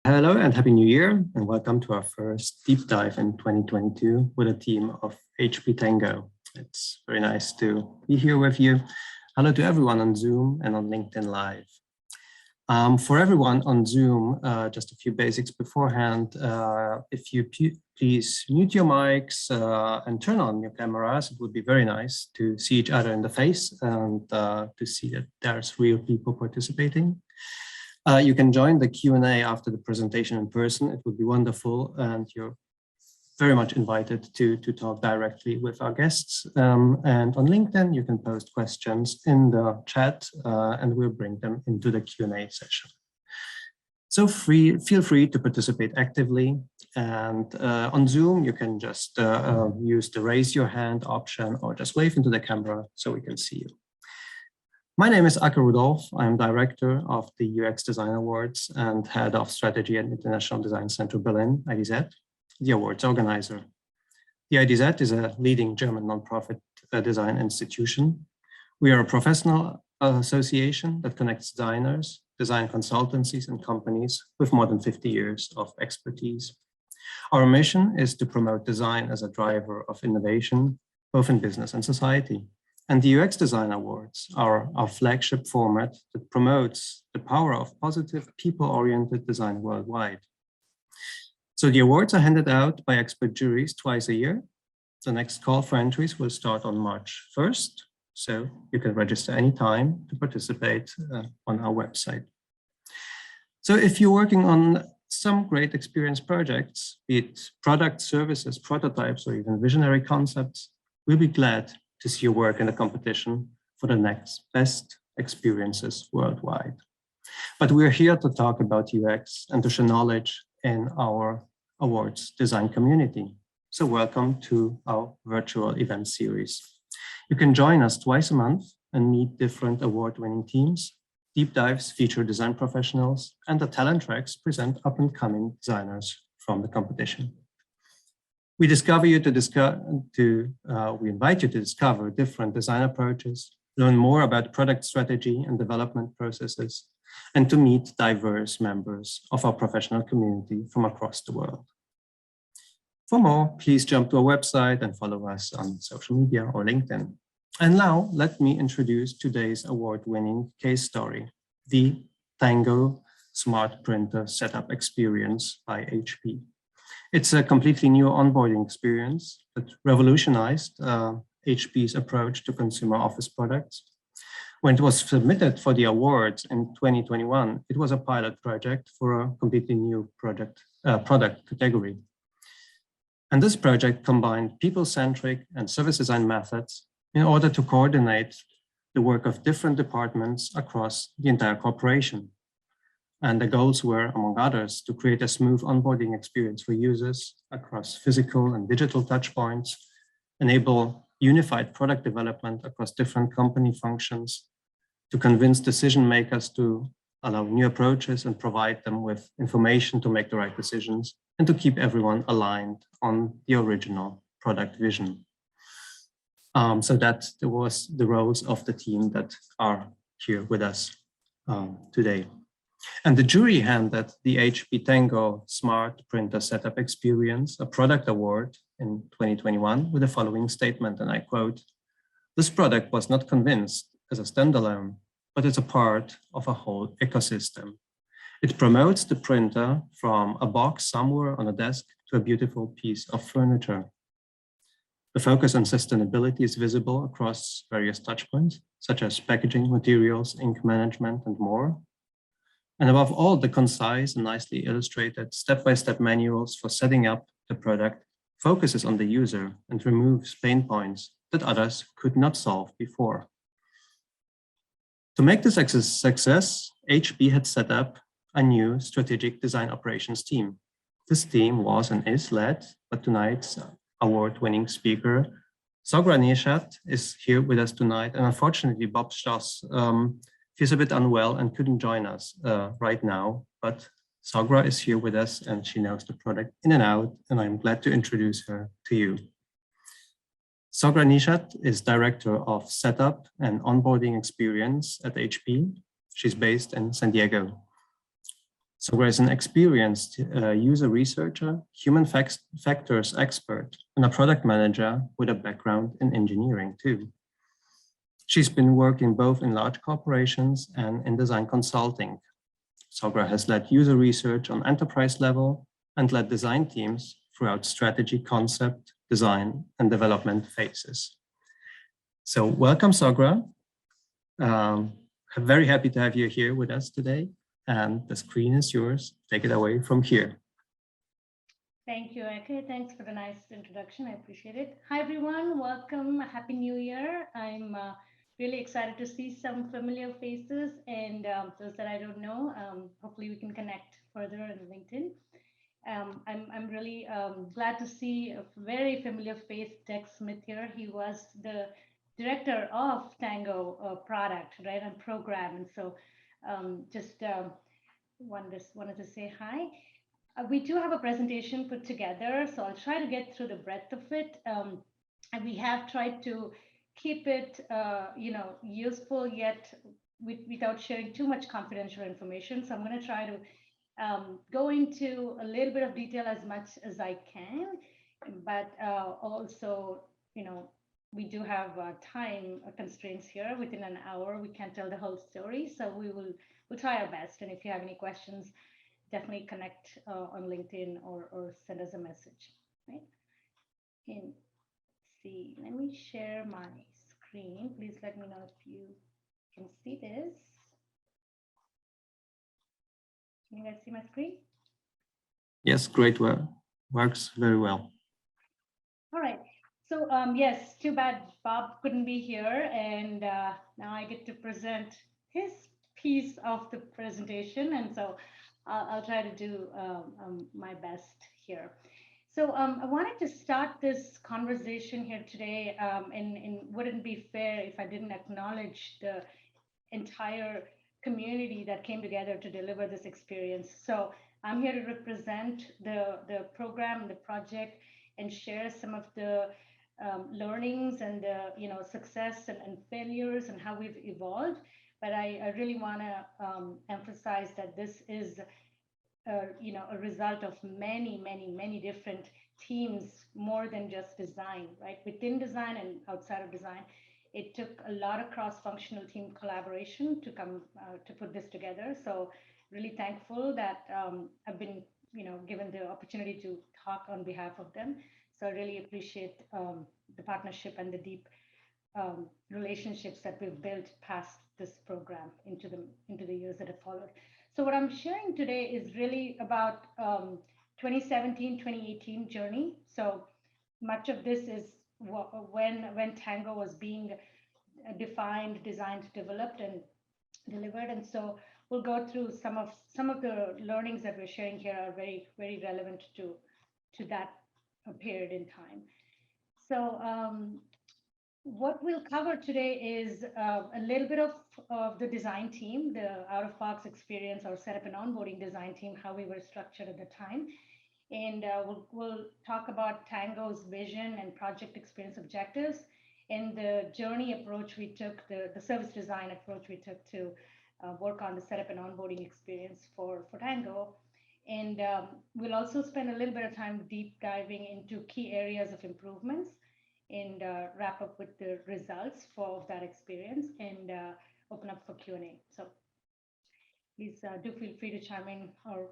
Hello and Happy New Year, and welcome to our first deep dive in 2022 with a team of HP Tango. It's very nice to be here with you. Hello to everyone on Zoom and on LinkedIn Live. For everyone on Zoom, just a few basics beforehand. If you please mute your mics and turn on your cameras, it would be very nice to see each other in the face and to see that there's real people participating. You can join the Q&A after the presentation in person. It would be wonderful, and you're very much invited to talk directly with our guests. And on LinkedIn, you can post questions in the chat, and we'll bring them into the Q&A session. So feel free to participate actively. And on Zoom, you can just use the raise your hand option or just wave into the camera so we can see you. My name is Ake Rudolf. I'm director of the UX Design Awards and head of strategy at International Design Center Berlin, IDZ, the awards organizer. The IDZ is a leading German nonprofit design institution. We are a professional association that connects designers, design consultancies, and companies with more than 50 years of expertise. Our mission is to promote design as a driver of innovation, both in business and society. And the UX Design Awards are our flagship format that promotes the power of positive, people-oriented design worldwide. So the awards are handed out by expert juries twice a year. The next call for entries will start on March 1st, so you can register anytime to participate on our website. So if you're working on some great experience projects, be it products, services, prototypes, or even visionary concepts, we'll be glad to see your work in the competition for the next best experiences worldwide. But we're here to talk about UX and to share knowledge in our awards design community. So welcome to our virtual event series. You can join us twice a month and meet different award-winning teams. Deep dives feature design professionals, and the talent tracks present up-and-coming designers from the competition. We invite you to discover different design approaches, learn more about product strategy and development processes, and to meet diverse members of our professional community from across the world. For more, please jump to our website and follow us on social media or LinkedIn. And now let me introduce today's award-winning case story, the Tango Smart Printer Setup Experience by HP. It's a completely new onboarding experience that revolutionized HP's approach to consumer office products. When it was submitted for the awards in 2021, it was a pilot project for a completely new product category. And this project combined people-centric and service design methods in order to coordinate the work of different departments across the entire corporation. And the goals were, among others, to create a smooth onboarding experience for users across physical and digital touchpoints, enable unified product development across different company functions, to convince decision makers to allow new approaches and provide them with information to make the right decisions, and to keep everyone aligned on the original product vision. So that was the roles of the team that are here with us today. And the jury handed the HP Tango Smart Printer Setup Experience a product award in 2021 with the following statement, and I quote, "This product was not convinced as a standalone, but it's a part of a whole ecosystem. It promotes the printer from a box somewhere on a desk to a beautiful piece of furniture. The focus on sustainability is visible across various touchpoints, such as packaging, materials, ink management, and more. And above all, the concise and nicely illustrated step-by-step manuals for setting up the product focuses on the user and removes pain points that others could not solve before." To make this a success, HP had set up a new strategic design operations team. This team was and is led by tonight's award-winning speaker. Sogra Nishath is here with us tonight, and unfortunately, Bob Stoss feels a bit unwell and couldn't join us right now, but Sogra is here with us and she knows the product in and out, and I'm glad to introduce her to you. Sogra Nishath is Director of Setup and Onboarding Experience at HP. She's based in San Diego. Sogra is an experienced user researcher, human factors expert, and a product manager with a background in engineering too. She's been working both in large corporations and in design consulting. Sogra has led user research on enterprise level and led design teams throughout strategy, concept, design, and development phases. So welcome, Sogra. I'm very happy to have you here with us today, and the screen is yours. Take it away from here. Thank you, Eke. Thanks for the nice introduction. I appreciate it. Hi, everyone. Welcome. Happy New Year. I'm really excited to see some familiar faces, and those that I don't know, hopefully we can connect further on LinkedIn. I'm really glad to see a very familiar face, Dex Smith here. He was the director of Tango product, right, and program. And so just wanted to say hi. We do have a presentation put together, so I'll try to get through the breadth of it. And we have tried to keep it, useful yet without sharing too much confidential information. So I'm going to try to go into a little bit of detail as much as I can, but also, we do have time constraints here. Within an hour, we can't tell the whole story, so we'll try our best. And if you have any questions, definitely connect on LinkedIn or send us a message, right? And see, let me share my screen. Please let me know if you can see this. Can you guys see my screen? Yes, great work. Works very well. All right. So yes, too bad Bob couldn't be here, and now I get to present his piece of the presentation, and so I'll try to do my best here. So I wanted to start this conversation here today, and wouldn't be fair if I didn't acknowledge the entire community that came together to deliver this experience. So I'm here to represent the program, the project, and share some of the learnings and the success and failures and how we've evolved. But I really want to emphasize that this is a result of many different teams, more than just design, right? Within design and outside of design, it took a lot of cross-functional team collaboration to come to put this together. So really thankful that I've been given the opportunity to talk on behalf of them. So I really appreciate the partnership and the deep relationships that we've built past this program into the years that have followed. So what I'm sharing today is really about 2017, 2018 journey. So much of this is when Tango was being defined, designed, developed, and delivered. And so we'll go through some of the learnings that we're sharing here are very relevant to that period in time. So what we'll cover today is a little bit of the design team, the out-of-box experience or setup and onboarding design team, how we were structured at the time. And we'll talk about Tango's vision and project experience objectives and the journey approach we took, the service design approach we took to work on the setup and onboarding experience for Tango. And we'll also spend a little bit of time deep diving into key areas of improvements and wrap up with the results for that experience and open up for Q&A. So please do feel free to chime in or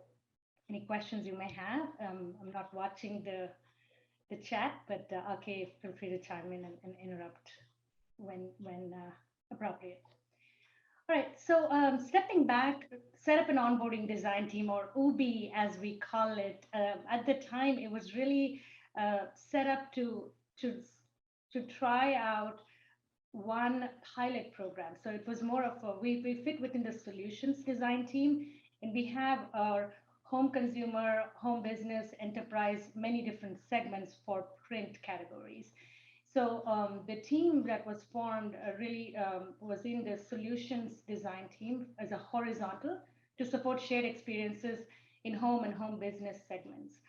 any questions you may have. I'm not watching the chat, but okay, feel free to chime in and interrupt when appropriate. All right, so stepping back, setup and onboarding design team, or UBI as we call it, at the time it was really set up to try out one pilot program. So it was more of we fit within the solutions design team, and we have our home consumer, home business, enterprise, many different segments for print categories. So the team that was formed really was in the solutions design team as a horizontal to support shared experiences in home and home business segments.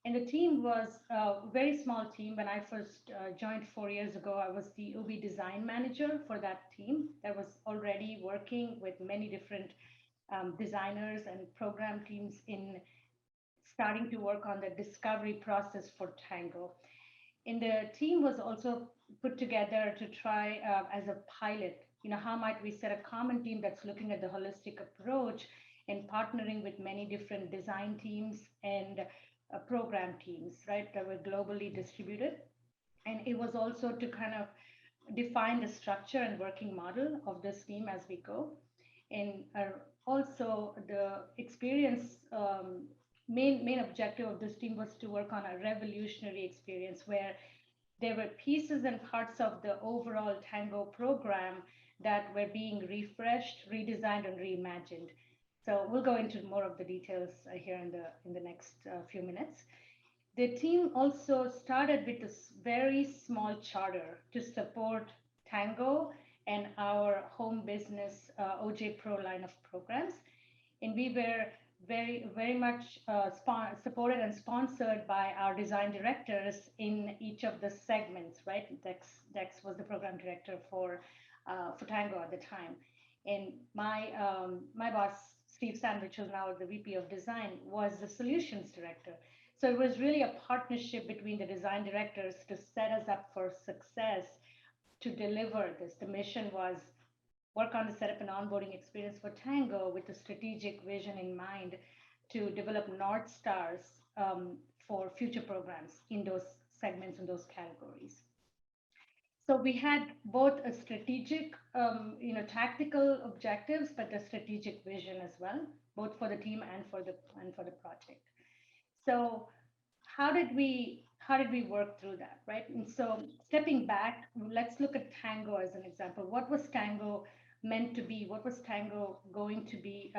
And the team was a very small team. When I first joined 4 years ago, I was the UBI design manager for that team that was already working with many different designers and program teams in starting to work on the discovery process for Tango. And the team was also put together to try as a pilot, how might we set a common team that's looking at the holistic approach and partnering with many different design teams and program teams, right, that were globally distributed. And it was also to kind of define the structure and working model of this team as we go. And also the experience main objective of this team was to work on a revolutionary experience where there were pieces and parts of the overall Tango program that were being refreshed, redesigned, and reimagined. So we'll go into more of the details here in the next few minutes. The team also started with this very small charter to support Tango and our home business OJ Pro line of programs. And we were very much supported and sponsored by our design directors in each of the segments, right? Dex was the program director for Tango at the time. And my boss, Steve Sandwich, who's now the VP of Design, was the solutions director. So it was really a partnership between the design directors to set us up for success to deliver this. The mission was work on the setup and onboarding experience for Tango with a strategic vision in mind to develop North Stars for future programs in those segments and those categories. So we had both a strategic, tactical objectives, but a strategic vision as well, both for the team and for the project. So how did we work through that, right? And so stepping back, let's look at Tango as an example. What was Tango meant to be? What was Tango going to be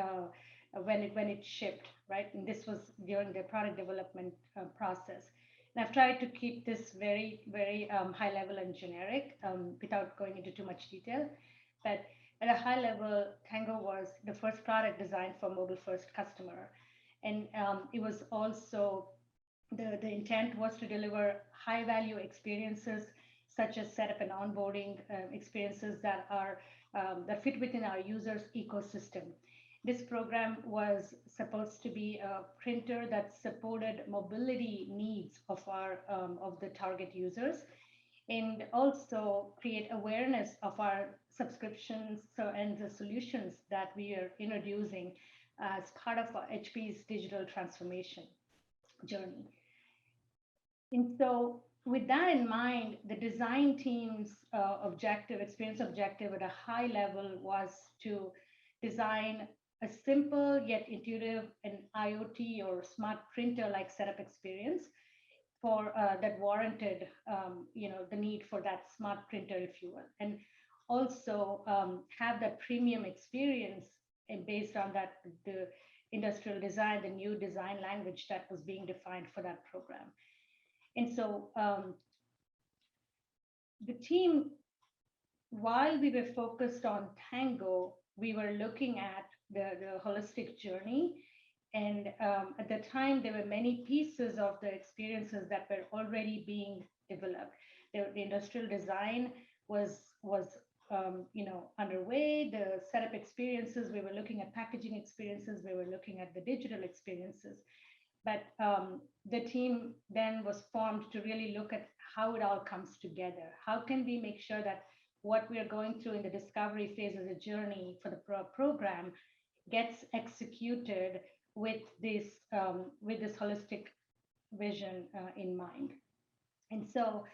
when it shipped, right? And this was during the product development process. And I've tried to keep this very high level and generic without going into too much detail. But at a high level, Tango was the first product designed for mobile first customer. And it was also, the intent was to deliver high value experiences such as setup and onboarding experiences that fit within our users' ecosystem. This program was supposed to be a printer that supported mobility needs of the target users, and also create awareness of our subscriptions and the solutions that we are introducing as part of HP's digital transformation journey. And so with that in mind, the design team's experience objective at a high level was to design a simple yet intuitive and IoT or smart printer-like setup experience for that warranted, the need for that smart printer, if you will, and also have that premium experience and based on that the industrial design, the new design language that was being defined for that program. And so the team, while we were focused on Tango, we were looking at the holistic journey. And at the time, there were many pieces of the experiences that were already being developed. The industrial design was underway. The setup experiences, we were looking at packaging experiences, we were looking at the digital experiences. But the team then was formed to really look at how it all comes together. How can we make sure that what we are going through in the discovery phase of the journey for the program gets executed with this holistic vision in mind. And so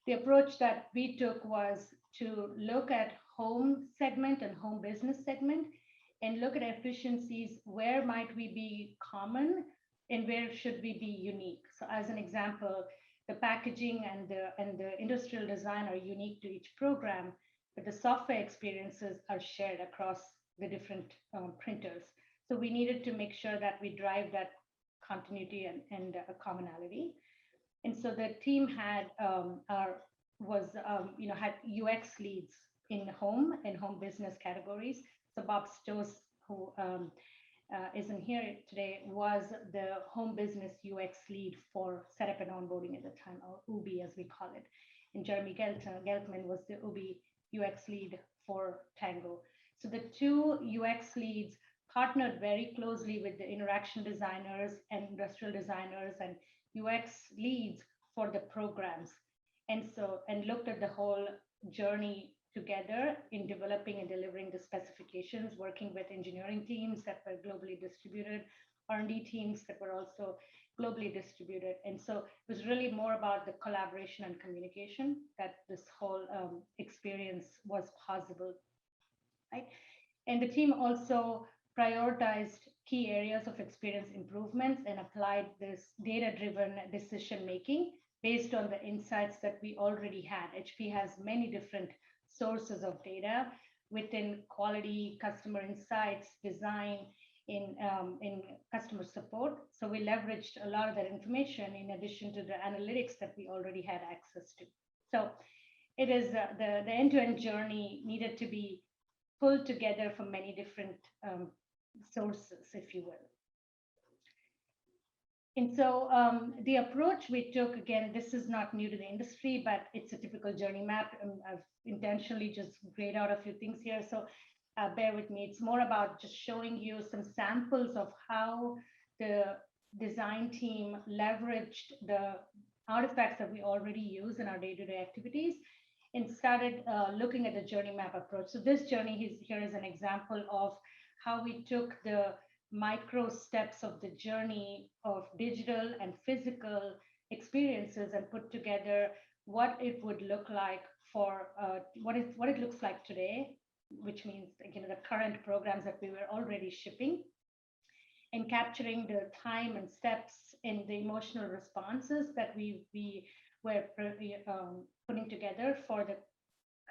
the approach that we took was to look at home segment and home business segment and look at efficiencies. Where might we be common and where should we be unique? So as an example, the packaging and the industrial design are unique to each program, but the software experiences are shared across the different printers. So we needed to make sure that we drive that continuity and a commonality. And so the team had had UX leads in home and home business categories. So Bob Stoss, who isn't here today, was the home business UX lead for setup and onboarding at the time, or UBI as we call it. And Jeremy Geltman was the UBI UX lead for Tango. So the two UX leads partnered very closely with the interaction designers and industrial designers and UX leads for the programs. And looked at the whole journey together in developing and delivering the specifications, working with engineering teams that were globally distributed, R&D teams that were also globally distributed. And so it was really more about the collaboration and communication that this whole experience was possible, right? And the team also prioritized key areas of experience improvements and applied this data-driven decision-making based on the insights that we already had. HP has many different sources of data within quality, customer insights, design, in customer support. So we leveraged a lot of that information in addition to the analytics that we already had access to. So it is the end-to-end journey needed to be pulled together from many different sources, if you will. And so the approach we took, again, this is not new to the industry, but it's a typical journey map. I've intentionally just grayed out a few things here. So bear with me. It's more about just showing you some samples of how the design team leveraged the artifacts that we already use in our day-to-day activities and started looking at the journey map approach. So this journey here is an example of how we took the micro steps of the journey of digital and physical experiences and put together what it would look like for what it looks like today, which means, again, the current programs that we were already shipping, and capturing the time and steps and the emotional responses that we were putting together for the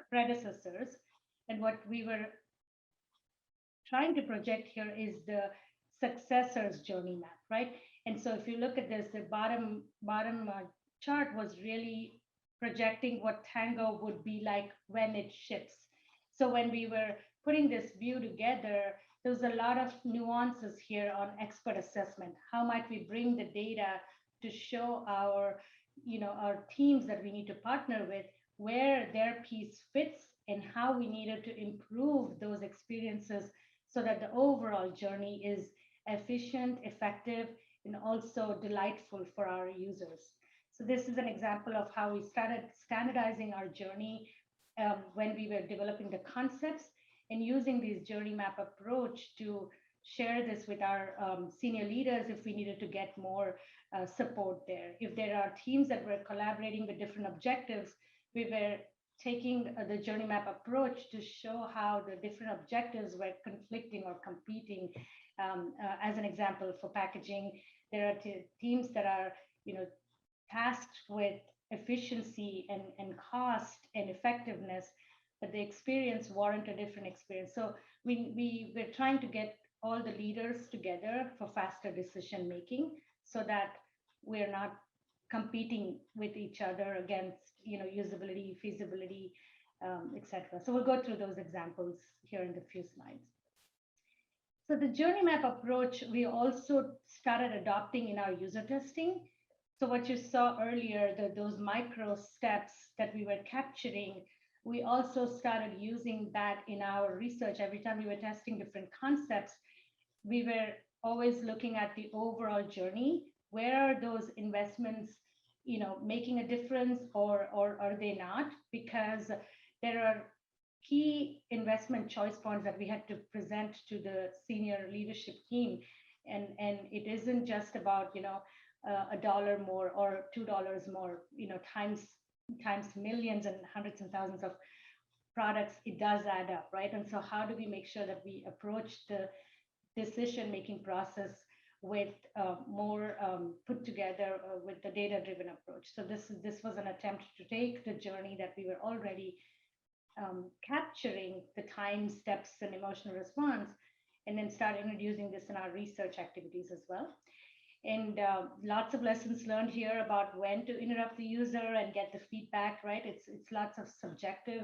predecessors. And what we were trying to project here is the successor's journey map, right? And so if you look at this, the bottom chart was really projecting what Tango would be like when it ships. So when we were putting this view together, there was a lot of nuances here on expert assessment. How might we bring the data to show our teams that we need to partner with where their piece fits and how we needed to improve those experiences so that the overall journey is efficient, effective, and also delightful for our users. So this is an example of how we started standardizing our journey when we were developing the concepts and using this journey map approach to share this with our senior leaders if we needed to get more support there. If there are teams that were collaborating with different objectives, we were taking the journey map approach to show how the different objectives were conflicting or competing. As an example, for packaging, there are teams that are tasked with efficiency and cost and effectiveness, but the experience warrant a different experience. So we were trying to get all the leaders together for faster decision making so that we're not competing with each other against usability, feasibility, etc. So we'll go through those examples here in the few slides. So the journey map approach, we also started adopting in our user testing. So what you saw earlier, those micro steps that we were capturing, we also started using that in our research. Every time we were testing different concepts, we were always looking at the overall journey. Where are those investments, making a difference, or are they not? Because there are key investment choice points that we had to present to the senior leadership team, and it isn't just about $1 more or $2 more, times millions and hundreds and thousands of products. It does add up, right? And so how do we make sure that we approach the decision-making process with more put together with the data-driven approach? So this was an attempt to take the journey that we were already capturing, the time, steps, and emotional response, and then start introducing this in our research activities as well. And lots of lessons learned here about when to interrupt the user and get the feedback, right? It's lots of subjective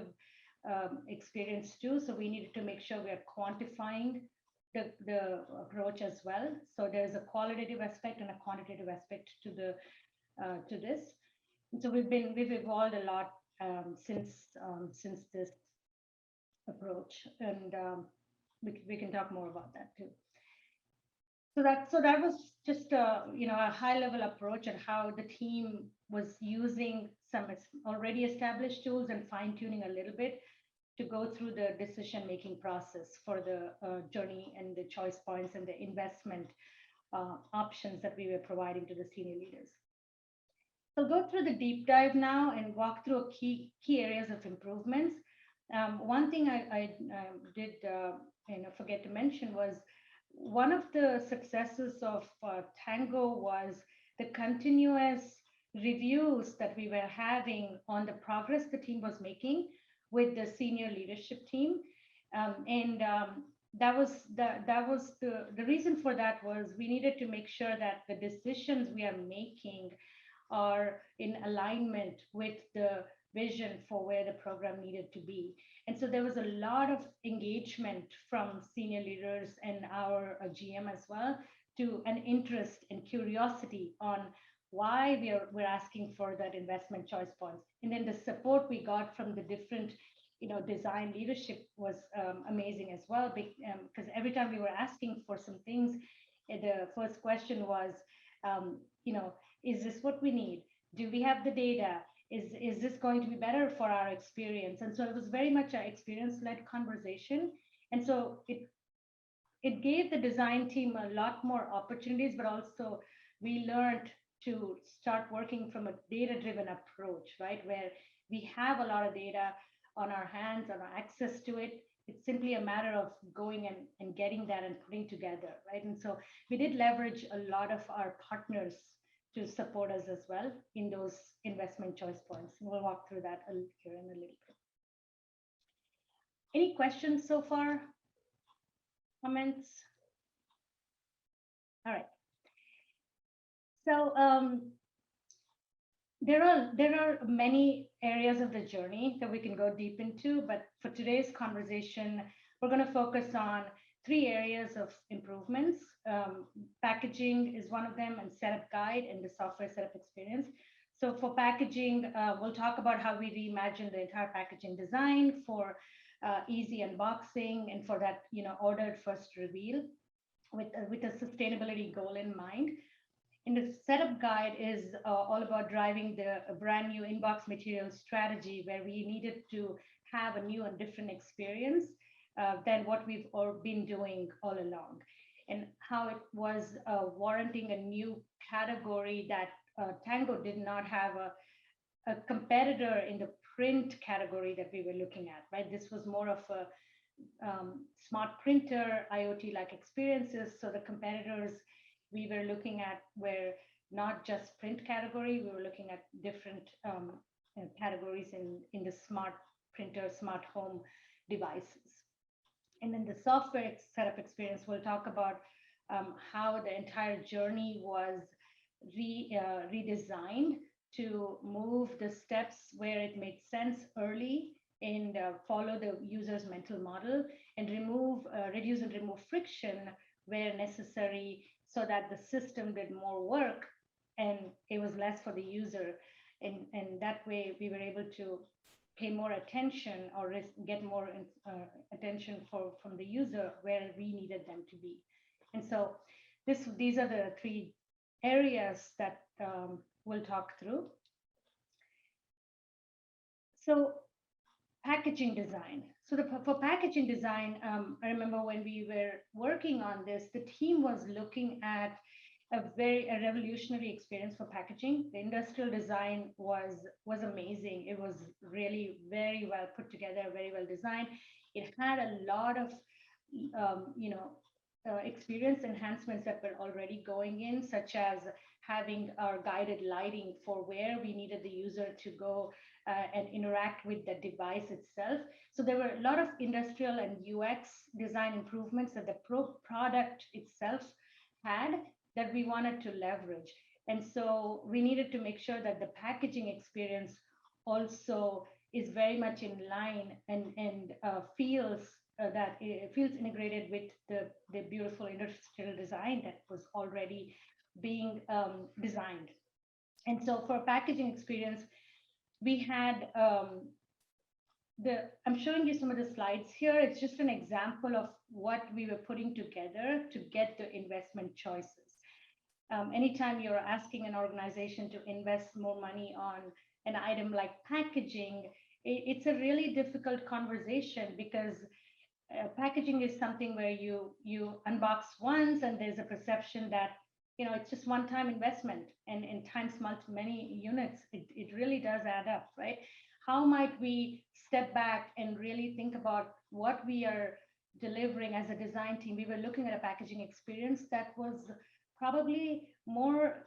experience too. So we needed to make sure we are quantifying the approach as well. So there's a qualitative aspect and a quantitative aspect to this. And so we've evolved a lot since this approach, and we can talk more about that too. that was just a high level approach at how the team was using some already established tools and fine tuning a little bit to go through the decision making process for the journey and the choice points and the investment options that we were providing to the senior leaders. So I'll go through the deep dive now and walk through key areas of improvements. One thing I did forget to mention was one of the successes of Tango was the continuous reviews that we were having on the progress the team was making with the senior leadership team. That was the reason for that was we needed to make sure that the decisions we are making are in alignment with the vision for where the program needed to be. And so there was a lot of engagement from senior leaders and our GM as well to an interest and curiosity on why we're asking for that investment choice points. And then the support we got from the different design leadership was amazing as well, because every time we were asking for some things, the first question was, is this what we need? Do we have the data? Is this going to be better for our experience? And so it was very much an experience-led conversation. And so it gave the design team a lot more opportunities, but also we learned to start working from a data-driven approach, right? Where we have a lot of data on our hands, on our access to it. It's simply a matter of going and getting that and putting together, right? And so we did leverage a lot of our partners to support us as well in those investment choice points. And we'll walk through that here in a little bit. Any questions so far? Comments? All right. So there are many areas of the journey that we can go deep into, but for today's conversation, we're going to focus on 3 areas of improvements. Packaging is one of them, and setup guide and the software setup experience. So for packaging, we'll talk about how we reimagined the entire packaging design for easy unboxing and for that ordered first reveal with a sustainability goal in mind. And the setup guide is all about driving the brand new inbox material strategy, where we needed to have a new and different experience than what we've been doing all along, and how it was warranting a new category that Tango did not have a competitor in the print category that we were looking at, right? This was more of a smart printer, IoT-like experiences. So the competitors we were looking at were not just print category, we were looking at different categories in the smart printer, smart home devices. And then the software setup experience, we'll talk about how the entire journey was redesigned to move the steps where it made sense early and follow the user's mental model, and reduce and remove friction where necessary, so that the system did more work and it was less for the user. And that way we were able to pay more attention or get more attention from the user where we needed them to be. And so these are the 3 areas that we'll talk through. So packaging design. So for packaging design, I remember when we were working on this, the team was looking at a revolutionary experience for packaging. The industrial design was amazing. It was really very well put together, very well designed. It had a lot of experience enhancements that were already going in, such as having our guided lighting for where we needed the user to go and interact with the device itself. So there were a lot of industrial and UX design improvements that the product itself had that we wanted to leverage. And so we needed to make sure that the packaging experience also is very much in line and feels that it feels integrated with the beautiful industrial design that was already being designed. And so for packaging experience, we had I'm showing you some of the slides here. It's just an example of what we were putting together to get the investment choices. Anytime you're asking an organization to invest more money on an item like packaging, it's a really difficult conversation because packaging is something where you unbox once and there's a perception that it's just one-time investment, and in times many units, it really does add up, right? How might we step back and really think about what we are delivering as a design team? We were looking at a packaging experience that was probably more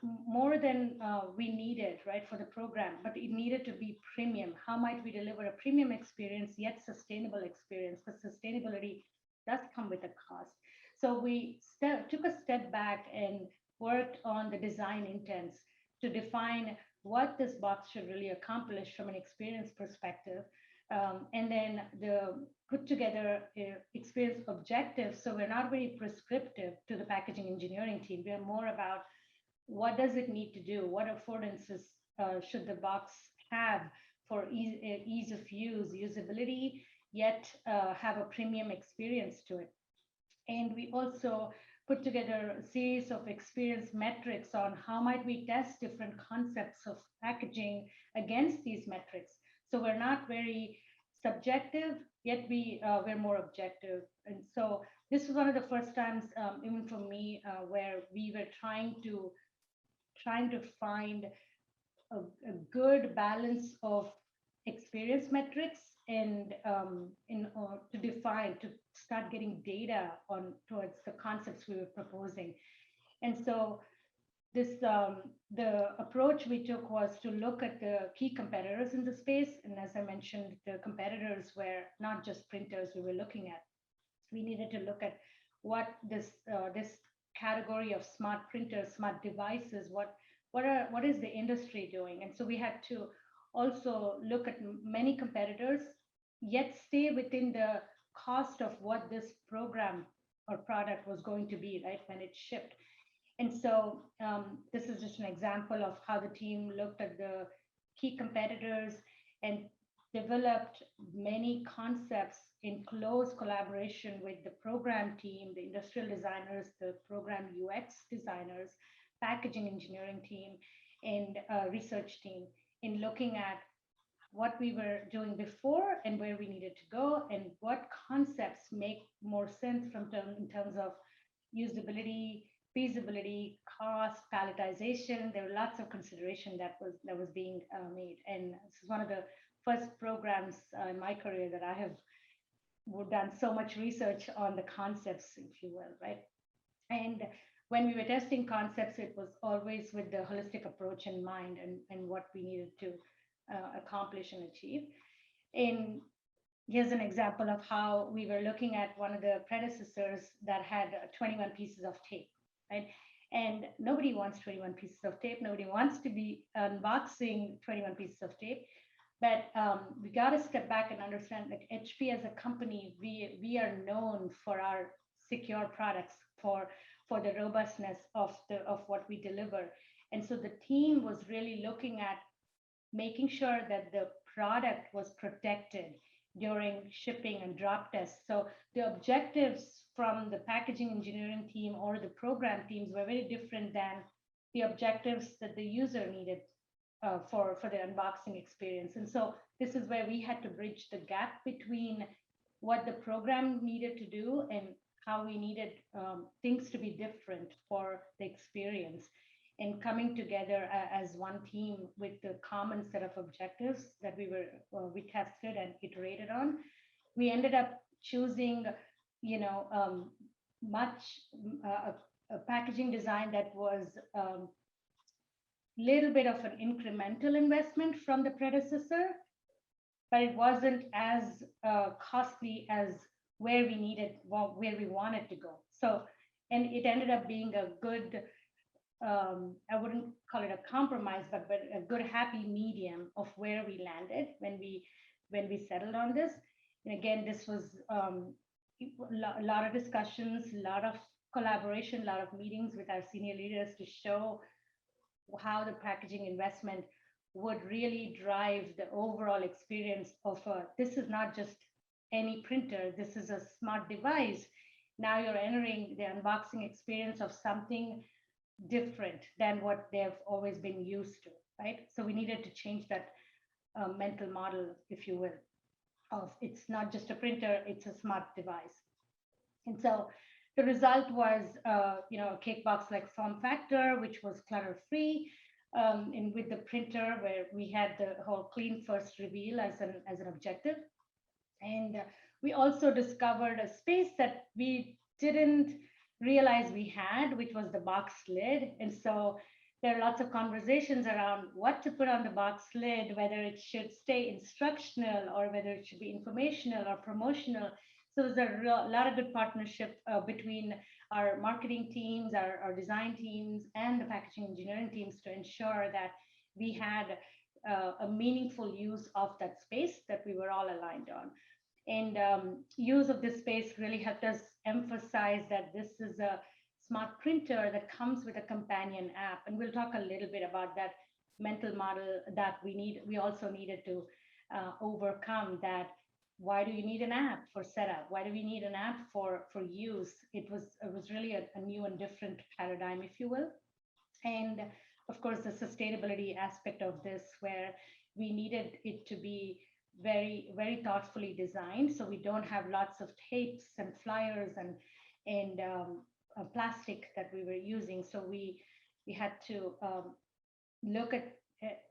than we needed, right, for the program, but it needed to be premium. How might we deliver a premium experience yet sustainable experience? Because sustainability does come with a cost. So we took a step back and worked on the design intents to define what this box should really accomplish from an experience perspective, and then put together experience objectives. So we're not very prescriptive to the packaging engineering team. We're more about what does it need to do? What affordances should the box have for ease of use, usability, yet have a premium experience to it? And we also put together a series of experience metrics on how might we test different concepts of packaging against these metrics. So we're not very subjective, yet we're more objective. And so this was one of the first times, even for me, where we were trying to find a good balance of experience metrics and to start getting data on towards the concepts we were proposing. And so the approach we took was to look at the key competitors in the space. And as I mentioned, the competitors were not just printers we were looking at. We needed to look at what this category of smart printers, smart devices, what is the industry doing? And so we had to also look at many competitors, yet stay within the cost of what this program or product was going to be, right, when it shipped. And so this is just an example of how the team looked at the key competitors and developed many concepts in close collaboration with the program team, the industrial designers, the program UX designers, packaging engineering team, and research team, in looking at what we were doing before and where we needed to go, and what concepts make more sense in terms of usability, feasibility, cost, palletization. There were lots of consideration that was being made. And this is one of the first programs in my career that I have done so much research on the concepts, if you will, right? And when we were testing concepts, it was always with the holistic approach in mind and what we needed to accomplish and achieve. And here's an example of how we were looking at one of the predecessors that had 21 pieces of tape, right? And nobody wants 21 pieces of tape. Nobody wants to be unboxing 21 pieces of tape. But we got to step back and understand that HP as a company, we are known for our secure products, for the robustness of what we deliver. And so the team was really looking at making sure that the product was protected during shipping and drop tests. So the objectives from the packaging engineering team or the program teams were very different than the objectives that the user needed for the unboxing experience. And so this is where we had to bridge the gap between what the program needed to do and how we needed things to be different for the experience, and coming together as one team with the common set of objectives that we tested and iterated on. We ended up choosing, a packaging design that was little bit of an incremental investment from the predecessor, but it wasn't as costly as where we wanted to go. So, and it ended up being a good, I wouldn't call it a compromise, but a good happy medium of where we landed when we settled on this. And again, this was a lot of discussions, a lot of collaboration, a lot of meetings with our senior leaders to show how the packaging investment would really drive the overall experience of this is not just any printer, this is a smart device. Now you're entering the unboxing experience of something different than what they've always been used to, right? So we needed to change that mental model, if you will, of it's not just a printer, it's a smart device. And so the result was, a cake box like form factor, which was clutter free, and with the printer where we had the whole clean first reveal as an objective. And we also discovered a space that we didn't realize we had, which was the box lid. And so there are lots of conversations around what to put on the box lid, whether it should stay instructional or whether it should be informational or promotional. So there's a lot of good partnership between our marketing teams, our design teams, and the packaging engineering teams to ensure that we had a meaningful use of that space that we were all aligned on. And use of this space really helped us emphasize that this is a smart printer that comes with a companion app. And we'll talk a little bit about that mental model that we also needed to overcome that. Why do you need an app for setup? Why do we need an app for use? It was really a new and different paradigm, if you will. And of course, the sustainability aspect of this, where we needed it to be very, very thoughtfully designed, so we don't have lots of tapes and flyers and plastic that we were using. So we had to look at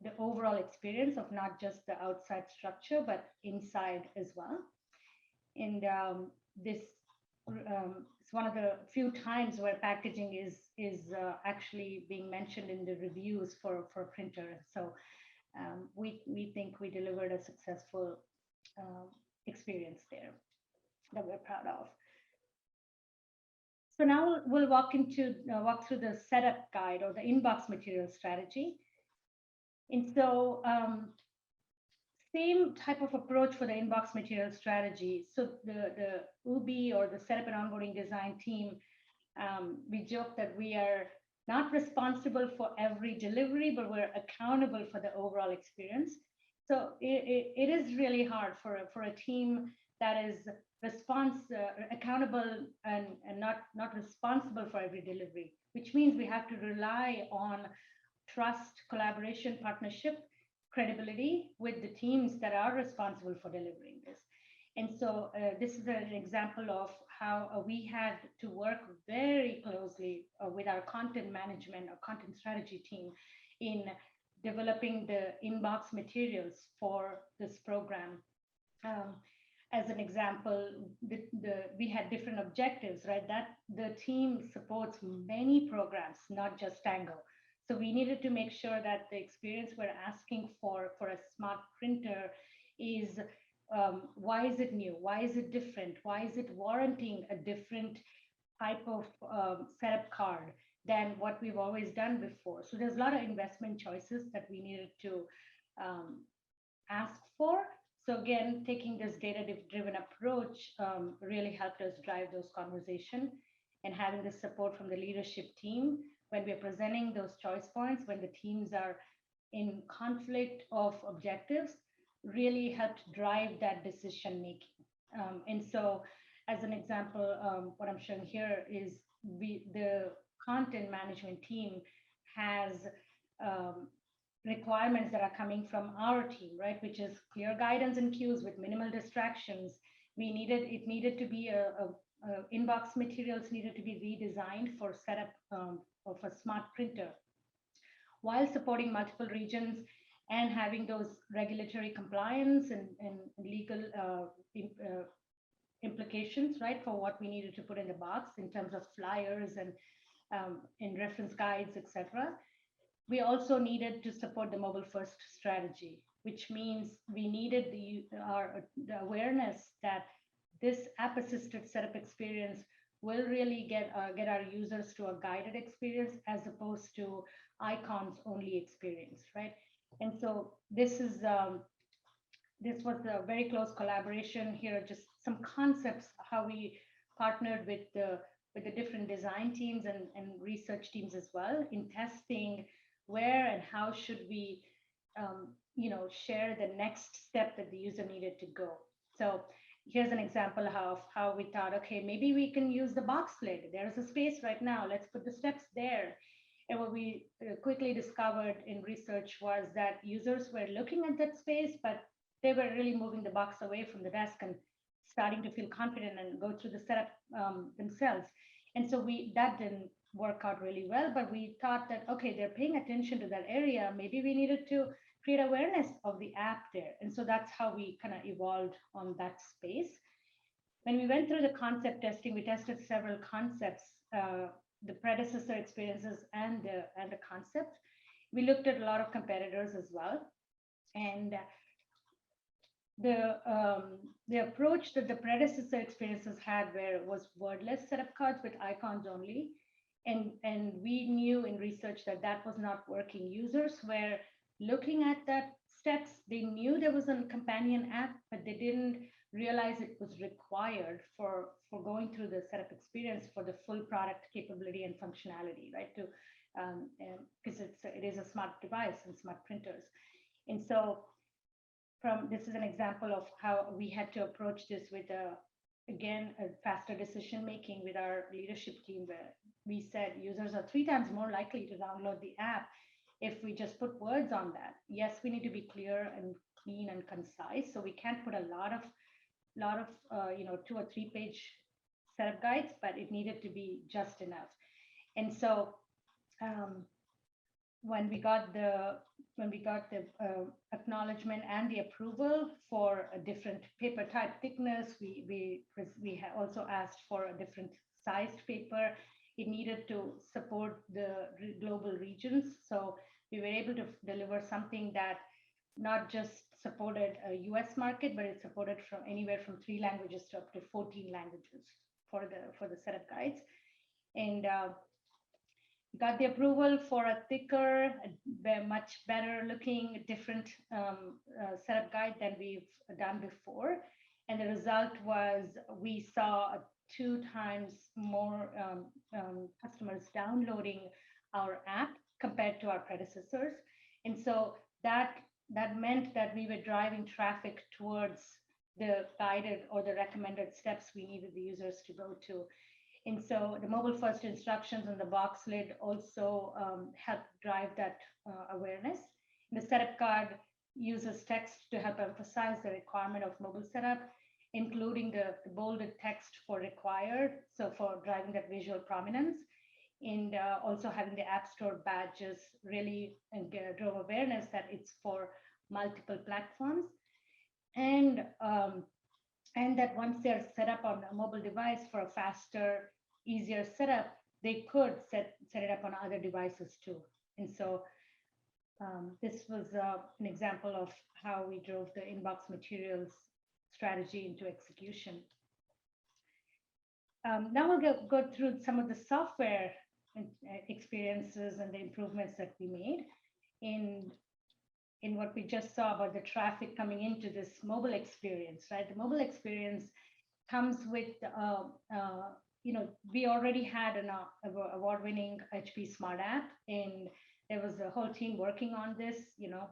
the overall experience of not just the outside structure, but inside as well. And this it's one of the few times where packaging is actually being mentioned in the reviews for printer. So we think we delivered a successful experience there that we're proud of. So now we'll walk through the setup guide or the inbox material strategy. And so same type of approach for the inbox material strategy. So the UBI or the setup and onboarding design team, we joke that we are not responsible for every delivery, but we're accountable for the overall experience. So it is really hard for a team that is accountable and not responsible for every delivery, which means we have to rely on trust, collaboration, partnership, credibility with the teams that are responsible for delivering this. And so this is an example of how we had to work very closely with our content management or content strategy team in developing the inbox materials for this program. As an example, we had different objectives, right? That the team supports many programs, not just Tango. So we needed to make sure that the experience we're asking for a smart printer is why is it new? Why is it different? Why is it warranting a different type of setup card than what we've always done before? So there's a lot of investment choices that we needed to ask for. So again, taking this data-driven approach really helped us drive those conversations, and having the support from the leadership team when we're presenting those choice points, when the teams are in conflict of objectives, really helped drive that decision making. And so as an example, what I'm showing here is the content management team has requirements that are coming from our team, right? Which is clear guidance and cues with minimal distractions. It needed to be inbox materials needed to be redesigned for setup of a smart printer, while supporting multiple regions and having those regulatory compliance and legal implications, right, for what we needed to put in the box in terms of flyers and in reference guides, etc. We also needed to support the mobile first strategy, which means we needed the awareness that this app assisted setup experience will really get our users to a guided experience as opposed to icons only experience, right? And so this was a very close collaboration. Here are just some concepts how we partnered with the different design teams and research teams as well in testing where and how should we share the next step that the user needed to go. So here's an example of how we thought, okay, maybe we can use the box lid. There's a space right now. Let's put the steps there. And what we quickly discovered in research was that users were looking at that space, but they were really moving the box away from the desk and starting to feel confident and go through the setup themselves. And so that didn't work out really well, but we thought that, okay, they're paying attention to that area. Maybe we needed to create awareness of the app there. And so that's how we kind of evolved on that space. When we went through the concept testing, we tested several concepts, the predecessor experiences and the concept. We looked at a lot of competitors as well. And the approach that the predecessor experiences had was wordless setup cards with icons only. And we knew in research that that was not working. Users were looking at that steps. They knew there was a companion app, but they didn't realize it was required for going through the setup experience for the full product capability and functionality, right? Because it is a smart device and smart printers. And so this is an example of how we had to approach this with a faster decision making with our leadership team, where we said users are 3 times more likely to download the app if we just put words on that. Yes, we need to be clear and clean and concise, so we can't put a lot of 2 or 3 page setup guides, but it needed to be just enough. And so when we got the acknowledgement and the approval for a different paper type thickness, we also asked for a different sized paper. It needed to support the global regions, so we were able to deliver something that not just supported a US market, but it supported from anywhere from 3 languages to up to 14 languages for the setup guides. And got the approval for a thicker, much better looking, different setup guide than we've done before. And the result was we saw 2 times more customers downloading our app compared to our predecessors. And so that meant that we were driving traffic towards the guided or the recommended steps we needed the users to go to. And so the mobile first instructions on the box lid also helped drive that awareness. The setup card uses text to help emphasize the requirement of mobile setup, including the bolded text for required, so for driving that visual prominence. And also having the App Store badges really drove awareness that it's for multiple platforms. And that once they're set up on a mobile device for a faster, easier setup, they could set it up on other devices too. And so this was an example of how we drove the inbox materials strategy into execution. Now we'll go through some of the software experiences and the improvements that we made in what we just saw about the traffic coming into this mobile experience, right? The mobile experience comes with, we already had an award-winning HP Smart App, and there was a whole team working on this,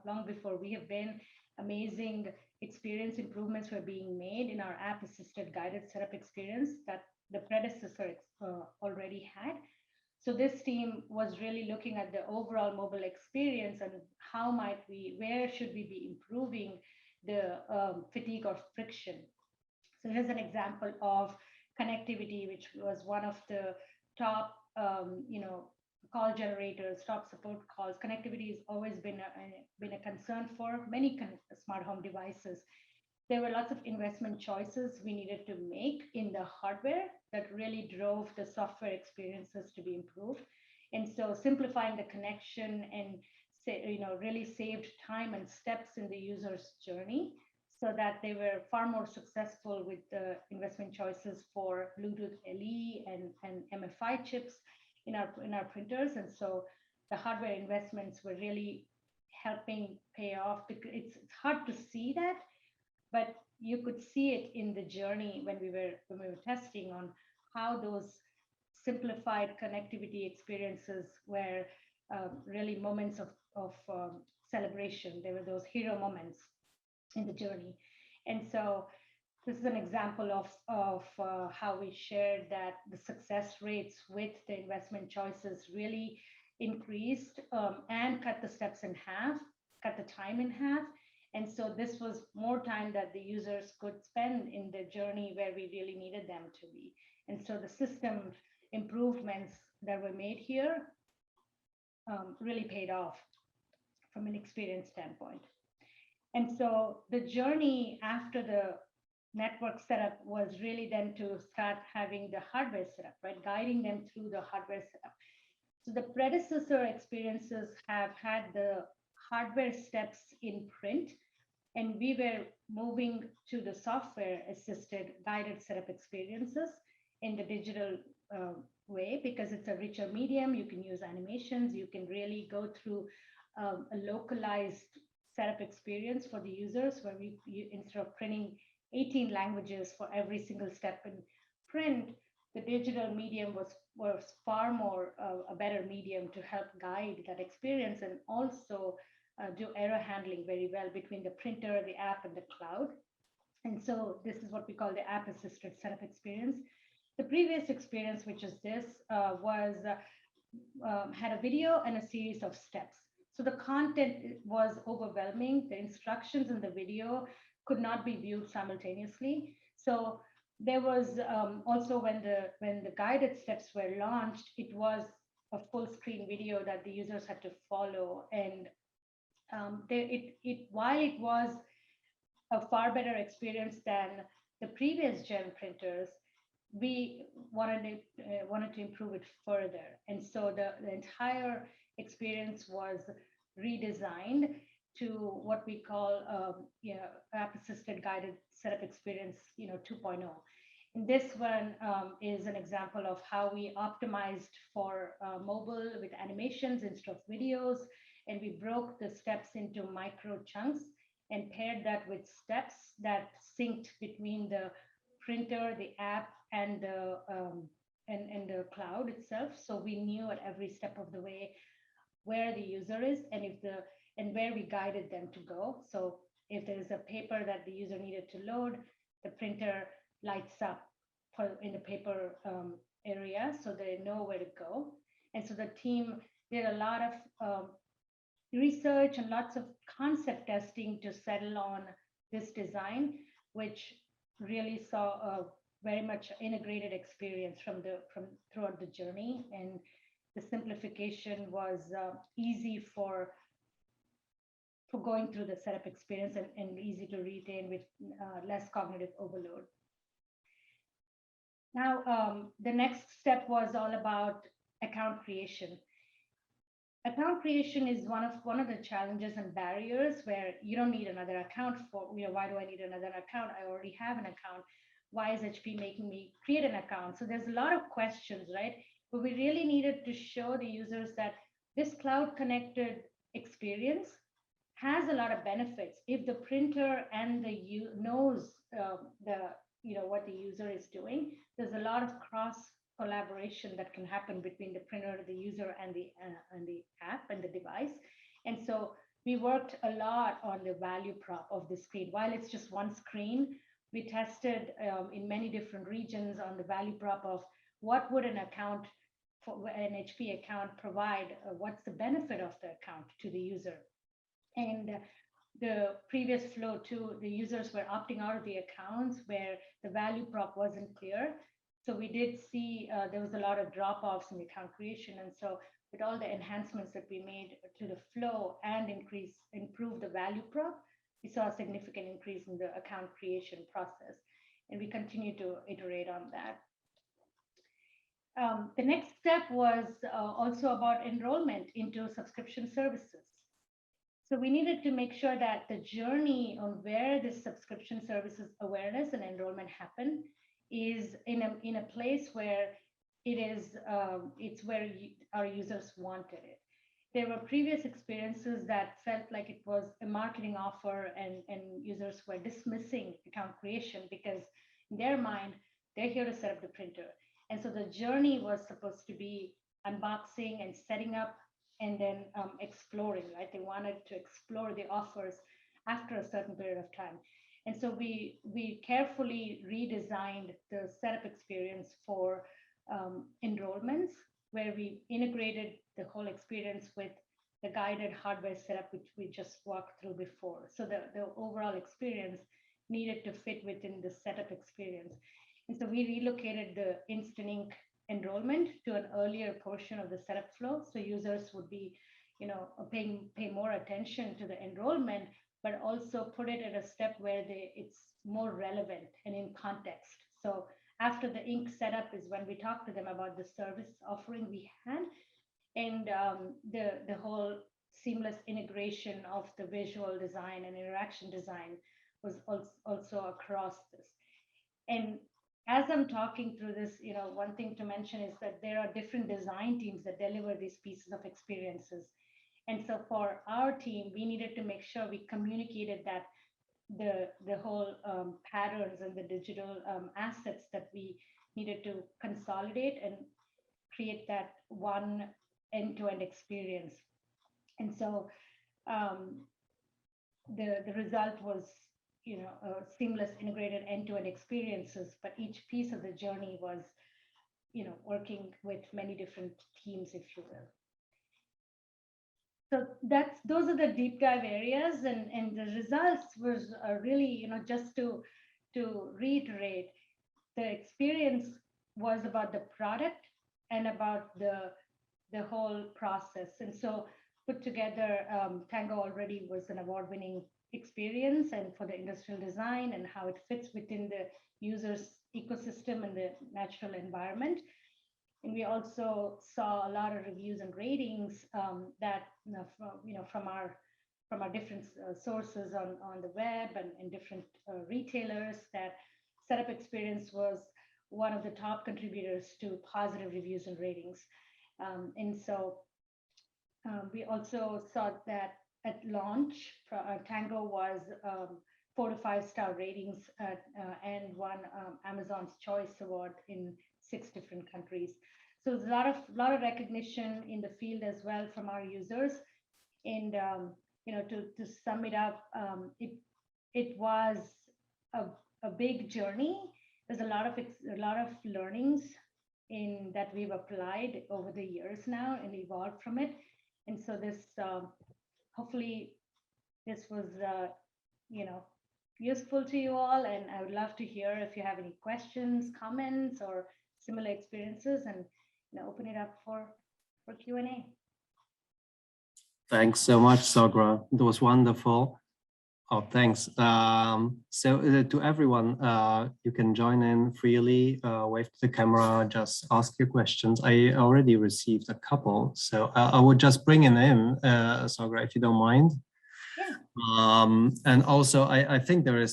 long before we have been. Amazing experience improvements were being made in our app-assisted guided setup experience that the predecessor already had. So this team was really looking at the overall mobile experience and where should we be improving the fatigue or friction. So here's an example of connectivity, which was one of the top, call generators, top support calls. Connectivity has always been a concern for many smart home devices. There were lots of investment choices we needed to make in the hardware that really drove the software experiences to be improved. And so simplifying the connection and really saved time and steps in the user's journey so that they were far more successful with the investment choices for Bluetooth LE and MFI chips in our printers. And so the hardware investments were really helping pay off. It's hard to see that, but you could see it in the journey when we were testing on how those simplified connectivity experiences were really moments of celebration. There were those hero moments in the journey. And so this is an example of how we shared that the success rates with the investment choices really increased and cut the steps in half, cut the time in half. And so this was more time that the users could spend in the journey where we really needed them to be. And so the system improvements that were made here really paid off from an experience standpoint. And so the journey after the network setup was really then to start having the hardware setup, right? Guiding them through the hardware setup. So the predecessor experiences have had the hardware steps in print, and we were moving to the software assisted guided setup experiences in the digital way, because it's a richer medium. You can use animations, you can really go through a localized setup experience for the users, where instead of printing 18 languages for every single step in print, the digital medium was far more a better medium to help guide that experience, and also do error handling very well between the printer, the app, and the cloud. And so this is what we call the app assisted setup experience. The previous experience, which is this, had a video and a series of steps. So the content was overwhelming. The instructions in the video could not be viewed simultaneously. So there was also, when the guided steps were launched, it was a full screen video that the users had to follow. And while it was a far better experience than the previous gen printers, we wanted to improve it further. And so the entire experience was redesigned to what we call app-assisted guided setup experience 2.0. And this one is an example of how we optimized for mobile with animations instead of videos, and we broke the steps into micro chunks and paired that with steps that synced between the printer, the app, and the cloud itself. So we knew at every step of the way where the user is and where we guided them to go. So if there's a paper that the user needed to load, the printer lights up in the paper area, so they know where to go. And so the team did a lot of research and lots of concept testing to settle on this design, which really saw a very much integrated experience throughout the journey. And the simplification was easy for going through the setup experience and easy to retain with less cognitive overload. Now, the next step was all about account creation. Account creation is one of the challenges and barriers where you don't need another account for, why do I need another account? I already have an account. Why is HP making me create an account? So there's a lot of questions, right? But we really needed to show the users that this cloud connected experience has a lot of benefits. If the printer and the knows what the user is doing, there's a lot of cross collaboration that can happen between the printer, the user, and the app and the device. And so we worked a lot on the value prop of the screen. While it's just one screen, we tested in many different regions on the value prop of what would an account for an HP account provide, what's the benefit of the account to the user. And the previous flow too, the users were opting out of the accounts where the value prop wasn't clear. So we did see there was a lot of drop-offs in the account creation. And so with all the enhancements that we made to the flow and improve the value prop, we saw a significant increase in the account creation process. And we continue to iterate on that. The next step was also about enrollment into subscription services. So we needed to make sure that the journey on where this subscription services awareness and enrollment happen is in a place where it's where our users wanted it. There were previous experiences that felt like it was a marketing offer, and users were dismissing account creation because in their mind, they're here to set up the printer. And so the journey was supposed to be unboxing and setting up and then exploring, right? They wanted to explore the offers after a certain period of time. And so we carefully redesigned the setup experience for enrollments, where we integrated the whole experience with the guided hardware setup, which we just walked through before. So the overall experience needed to fit within the setup experience. And so we relocated the Instant Ink enrollment to an earlier portion of the setup flow. So users would be, pay more attention to the enrollment, but also put it at a step where it's more relevant and in context. So after the ink setup is when we talk to them about the service offering we had, and the whole seamless integration of the visual design and interaction design was also across this. And as I'm talking through this, one thing to mention is that there are different design teams that deliver these pieces of experiences. And so for our team, we needed to make sure we communicated that the whole patterns and the digital assets that we needed to consolidate and create that one end-to-end experience. And so the result was, seamless integrated end-to-end experiences, but each piece of the journey was, working with many different teams, if you will. So those are the deep dive areas, and the results was really, just to reiterate, the experience was about the product and about the whole process. And so put together, Tango already was an award-winning experience, and for the industrial design and how it fits within the user's ecosystem and the natural environment. And we also saw a lot of reviews and ratings that from our different sources on the web and different retailers, that setup experience was one of the top contributors to positive reviews and ratings. And so we also saw that at launch, Tango was 4 to 5 star ratings and won Amazon's Choice Award in 6 different countries. So there's a lot of recognition in the field as well from our users. And to sum it up, it was a big journey. There's a lot of learnings in that we've applied over the years now and evolved from it. And so this hopefully this was useful to you all, and I would love to hear if you have any questions, comments, or similar experiences, and open it up for Q&A. Thanks so much, Sogra. It was wonderful. Oh, thanks. So to everyone, you can join in freely, wave to the camera, just ask your questions. I already received a couple, so I would just bring it in, Sogra, if you don't mind. Yeah. And also, I think there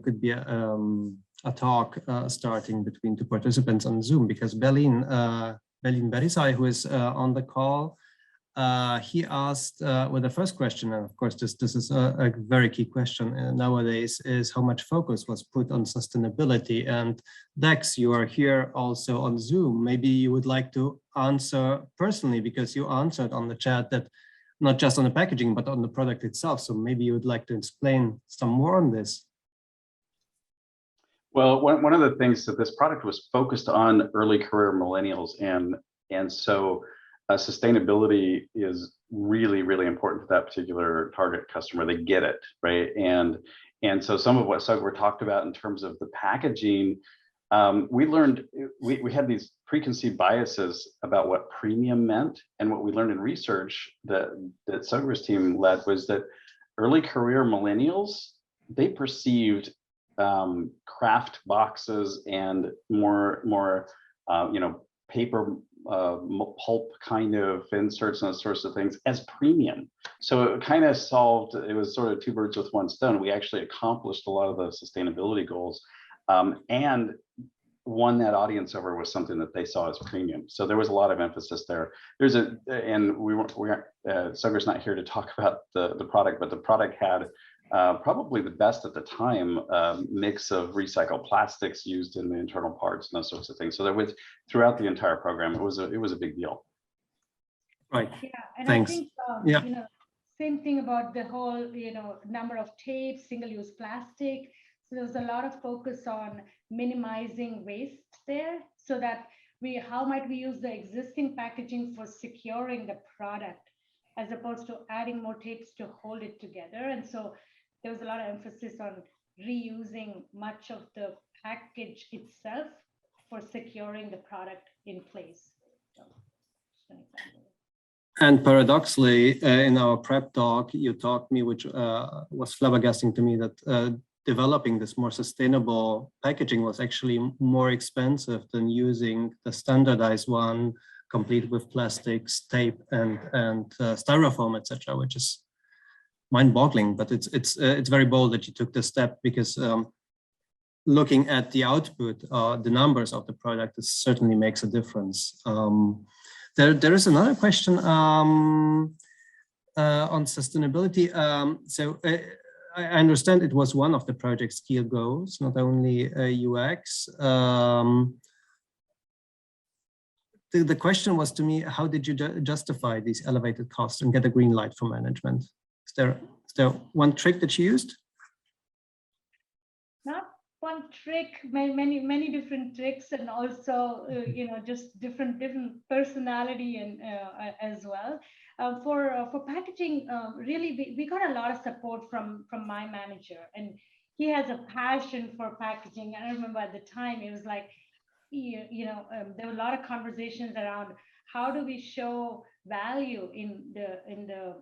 could be a talk starting between two participants on Zoom, because Belin Berisai, who is on the call, he asked with the first question, and of course this is a very key question nowadays, is how much focus was put on sustainability. And Dex, you are here also on Zoom. Maybe you would like to answer personally, because you answered on the chat that not just on the packaging, but on the product itself. So maybe you would like to explain some more on this. Well, one of the things that this product was focused on early career millennials, and so sustainability is really, really important to that particular target customer. They get it, right? And so some of what Sogra talked about in terms of the packaging, we learned, we had these preconceived biases about what premium meant. And what we learned in research that Sogra's team led was that early career millennials, they perceived craft boxes and more paper pulp kind of inserts and those sorts of things as premium. So it kind of solved, it was sort of two birds with one stone. We actually accomplished a lot of the sustainability goals and won that audience over with something that they saw as premium. So there was a lot of emphasis there. And Sogra's not here to talk about the product, but the product had probably the best at the time mix of recycled plastics used in the internal parts and those sorts of things. So there was, throughout the entire program, it was a big deal. Right. Yeah, and Thanks. I think, Yeah. you know, same thing about the whole, you know, number of tapes, single-use plastic. So there was a lot of focus on minimizing waste there, so that how might we use the existing packaging for securing the product, as opposed to adding more tapes to hold it together. And so there was a lot of emphasis on reusing much of the package itself for securing the product in place. So, just an example. And paradoxically, in our prep talk, you taught me, which was flabbergasting to me, that developing this more sustainable packaging was actually more expensive than using the standardized one, complete with plastics, tape, and styrofoam, etc., which is mind-boggling. But it's very bold that you took this step, because looking at the output, the numbers of the product, it certainly makes a difference. There is another question on sustainability. I understand it was one of the project's key goals, not only UX. The question was to me, how did you justify these elevated costs and get a green light from management? Is there one trick that you used? Not one trick, many different tricks, and also you know, just different personality and as well. For packaging, really we got a lot of support from my manager, and he has a passion for packaging. And I remember at the time it was like, you know, there were a lot of conversations around how do we show value in the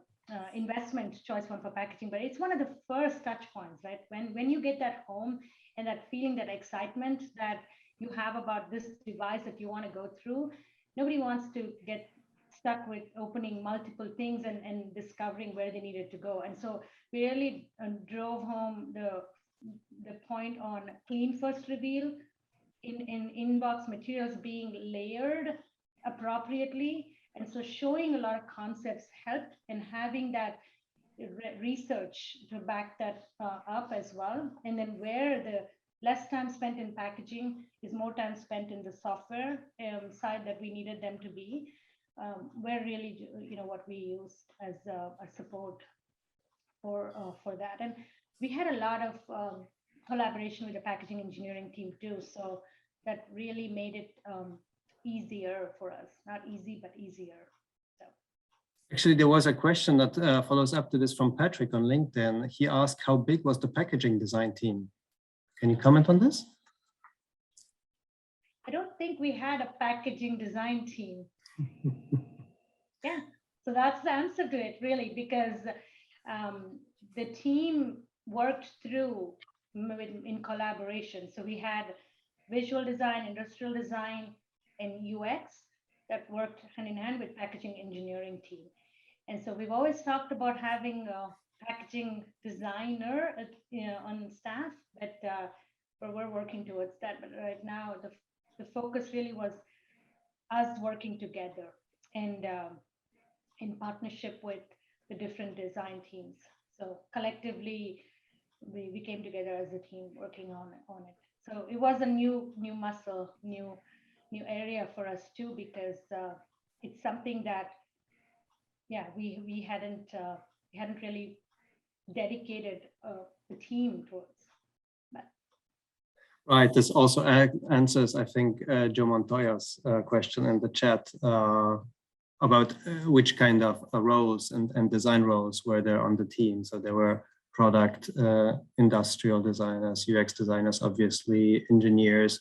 investment choice fund for packaging. But it's one of the first touch points, right? When you get that home and that feeling, that excitement that you have about this device that you want to go through, nobody wants to get stuck with opening multiple things and discovering where they needed to go. And so we really drove home the point on clean first reveal, in inbox materials being layered appropriately. And so showing a lot of concepts helped, and having that research to back that up as well. And then where the less time spent in packaging is more time spent in the software side that we needed them to be, where really, you know, what we use as a support for that. And we had a lot of collaboration with the packaging engineering team too. So that really made it easier for us. Not easy, but easier. So. Actually, there was a question that follows up to this from Patrick on LinkedIn. He asked, how big was the packaging design team? Can you comment on this? I don't think we had a packaging design team. Yeah, so that's the answer to it, really, because the team worked through in collaboration. So we had visual design, industrial design, and UX that worked hand in hand with packaging engineering team. And so we've always talked about having a packaging designer on staff, but we're working towards that. But right now, the focus really was us working together and in partnership with the different design teams. So collectively, we came together as a team working on it. So it was a new muscle, new area for us too, because it's something that, yeah, we hadn't really dedicated the team towards. But. Right. This also answers, I think, Joe Montoya's question in the chat about which kind of roles and design roles were there on the team. So there were product, industrial designers, UX designers, obviously, engineers.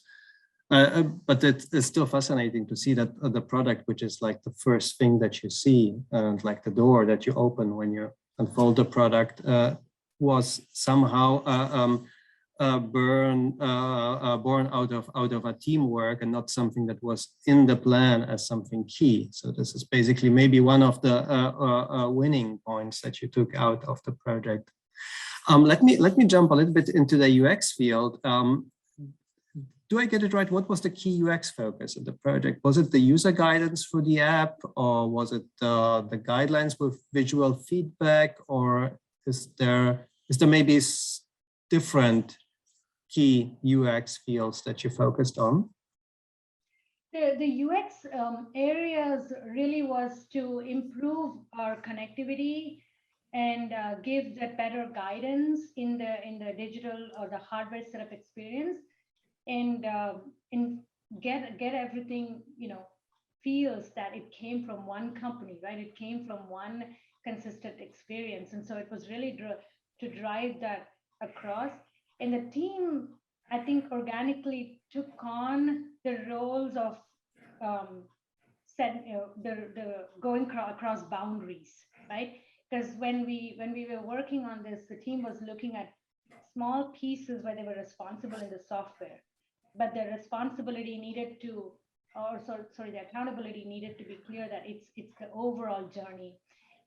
But it's still fascinating to see that the product, which is like the first thing that you see, and like the door that you open when you unfold the product, was somehow born out of a teamwork, and not something that was in the plan as something key. So this is basically maybe one of the winning points that you took out of the project. Let me jump a little bit into the UX field. Do I get it right? What was the key UX focus of the project? Was it the user guidance for the app, or was it the guidelines with visual feedback, or is there maybe different key UX fields that you focused on? The UX areas really was to improve our connectivity and give that better guidance in the digital or the hardware setup experience, and get everything, feels that it came from one company, right? It came from one consistent experience, and so it was really to drive that across. And the team, I think, organically took on the roles of um, the going across boundaries, right? Because when we were working on this, the team was looking at small pieces where they were responsible in the software, but the responsibility needed to, or sorry, the accountability needed to be clear that it's the overall journey.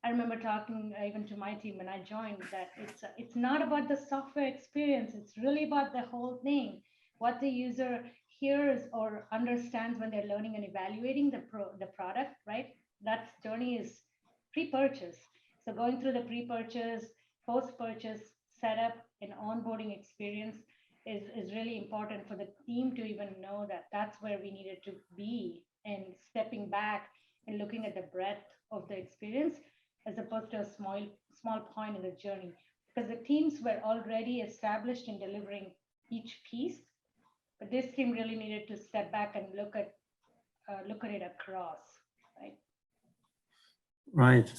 I remember talking even to my team when I joined that it's not about the software experience. It's really about the whole thing, what the user hears or understands when they're learning and evaluating the product, right? That journey is pre-purchase. So going through the pre-purchase, post-purchase setup and onboarding experience is really important for the team to even know that that's where we needed to be, and stepping back and looking at the breadth of the experience as opposed to a small point in the journey, because the teams were already established in delivering each piece, but this team really needed to step back and look at it across, right? Right.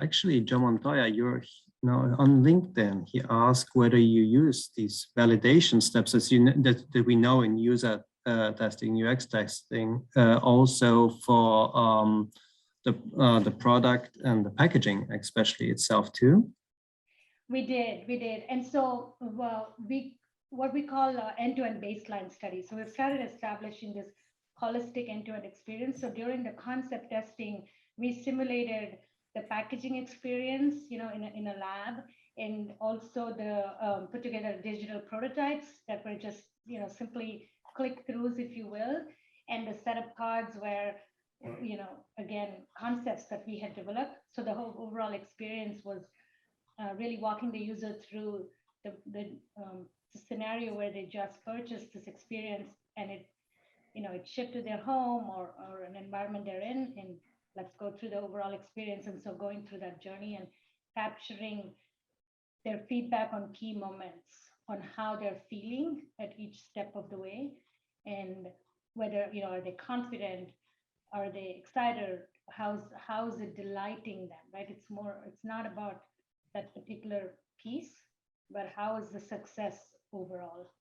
Actually, John Montoya, you're now on LinkedIn. He asked whether you use these validation steps, as that we know in user testing, UX testing, also for the product and the packaging, especially itself too. We did, and so what we call end-to-end baseline studies. So we've started establishing this holistic end-to-end experience. So during the concept testing, we simulated the packaging experience, in a lab, and also the put together digital prototypes that were just, simply click-throughs, if you will, and the setup cards where, again, concepts that we had developed. So the whole overall experience was really walking the user through the scenario where they just purchased this experience, and it shipped to their home or an environment they're in, and let's go through the overall experience. And so going through that journey and capturing their feedback on key moments, on how they're feeling at each step of the way, and whether, are they confident, are they excited, how's it delighting them, right? It's not about that particular piece, but how is the success overall?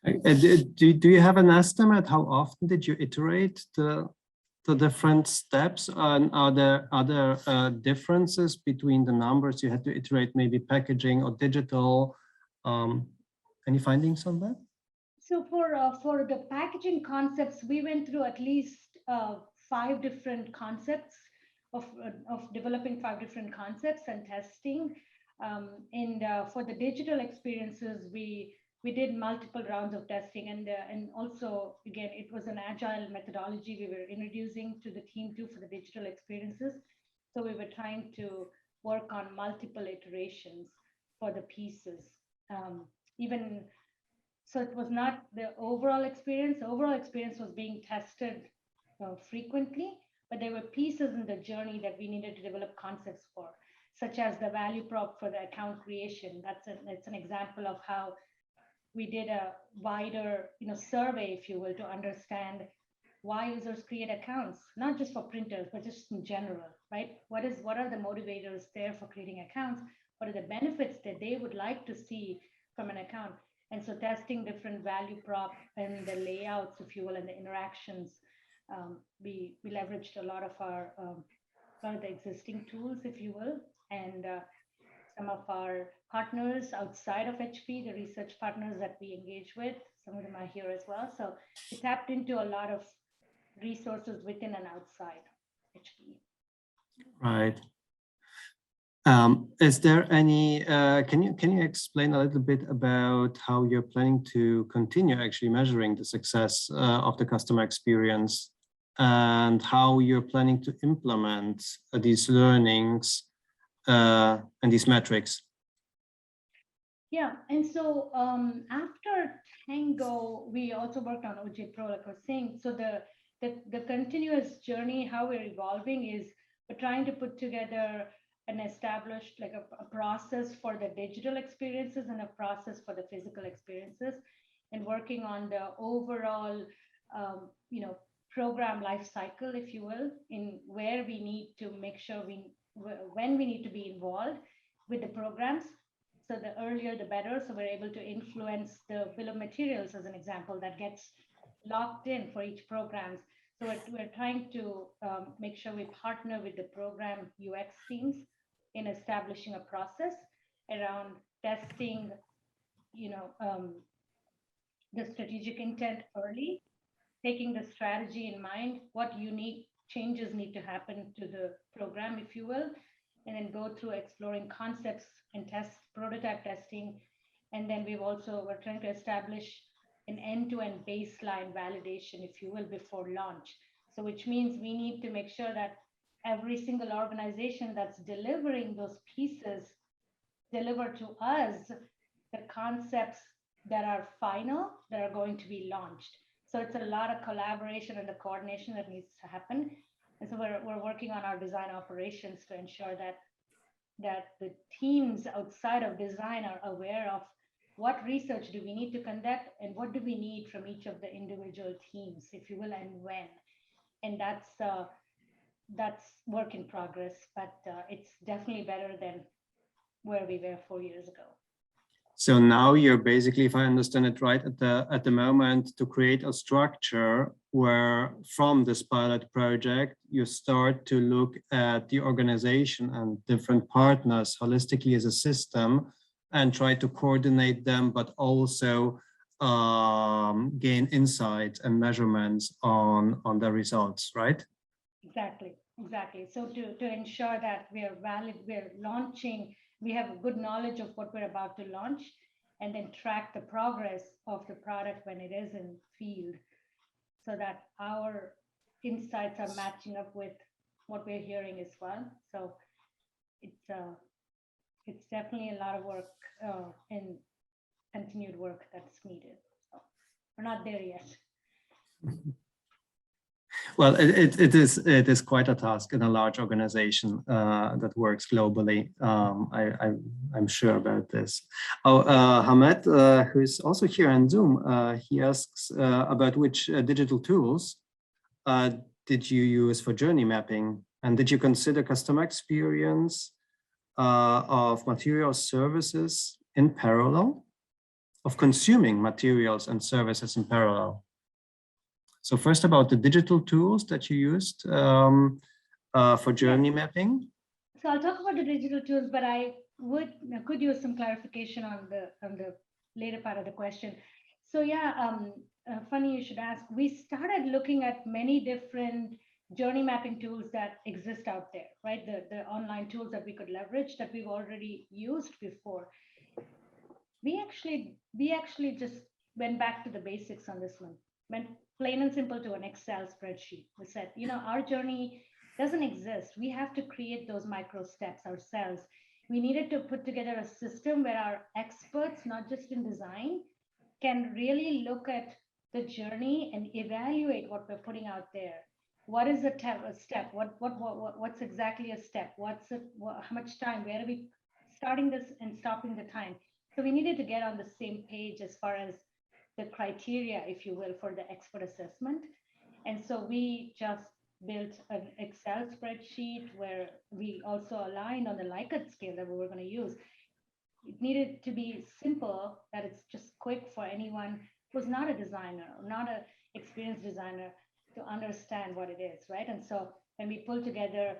Do you have an estimate? How often did you iterate the different steps? And are there other differences between the numbers you had to iterate, maybe packaging or digital? Any findings on that? So for the packaging concepts, we went through at least 5 different concepts of developing 5 different concepts and testing. And for the digital experiences, we did multiple rounds of testing, and also, again, it was an agile methodology we were introducing to the team too for the digital experiences. So we were trying to work on multiple iterations for the pieces. So it was not the overall experience. The overall experience was being tested frequently, but there were pieces in the journey that we needed to develop concepts for, such as the value prop for the account creation. That's an example of how we did a wider, survey, if you will, to understand why users create accounts, not just for printers, but just in general, right? What are the motivators there for creating accounts? What are the benefits that they would like to see from an account? And so testing different value prop and the layouts, if you will, and the interactions, we leveraged a lot of the existing tools, if you will, and some of our partners outside of HP, the research partners that we engage with, some of them are here as well. So we tapped into a lot of resources within and outside HP. Right. Is there any, can you explain a little bit about how you're planning to continue actually measuring the success of the customer experience, and how you're planning to implement these learnings and these metrics? Yeah, and so after Tango, we also worked on OJ Pro, like I was saying. So the continuous journey, how we're evolving is we're trying to put together an established like a process for the digital experiences and a process for the physical experiences, and working on the overall you know program life cycle, if you will, in where we need to make sure when we need to be involved with the programs. So the earlier the better, so we're able to influence the bill of materials as an example that gets locked in for each programs. So we're trying to make sure we partner with the program UX teams in establishing a process around testing, you know, the strategic intent early, taking the strategy in mind, what unique changes need to happen to the program, if you will, and then go through exploring concepts and prototype testing. And then we're trying to establish an end-to-end baseline validation, if you will, before launch. So which means we need to make sure that every single organization that's delivering those pieces deliver to us the concepts that are final, that are going to be launched. So it's a lot of collaboration and the coordination that needs to happen. And so we're working on our design operations to ensure that the teams outside of design are aware of what research do we need to conduct and what do we need from each of the individual teams, if you will, and when. And that's work in progress, but it's definitely better than where we were 4 years ago. So now you're basically, if I understand it right, at the moment to create a structure where from this pilot project, you start to look at the organization and different partners holistically as a system and try to coordinate them, but also gain insights and measurements on the results, right? Exactly. So to ensure that we're launching, we have a good knowledge of what we're about to launch, and then track the progress of the product when it is in field, so that our insights are matching up with what we're hearing as well. So it's definitely a lot of work and continued work that's needed. So we're not there yet. Well, it is quite a task in a large organization that works globally. I'm sure about this. Oh, Hamed, who's also here on Zoom, he asks about which digital tools did you use for journey mapping, and did you consider customer experience of material services in parallel, of consuming materials and services in parallel? So first about the digital tools that you used for journey mapping. So I'll talk about the digital tools, but I could use some clarification on the later part of the question. So yeah, funny you should ask. We started looking at many different journey mapping tools that exist out there, right? The online tools that we could leverage that we've already used before. We actually just went back to the basics on this one. Went plain and simple to an Excel spreadsheet. We said, our journey doesn't exist. We have to create those micro steps ourselves. We needed to put together a system where our experts, not just in design, can really look at the journey and evaluate what we're putting out there. What is a step? What's exactly a step? How much time? Where are we starting this and stopping the time? So we needed to get on the same page as far as the criteria, if you will, for the expert assessment. And so we just built an Excel spreadsheet where we also aligned on the Likert scale that we were going to use. It needed to be simple, that it's just quick for anyone who's not a designer or not an experienced designer to understand what it is, right? And so when we pulled together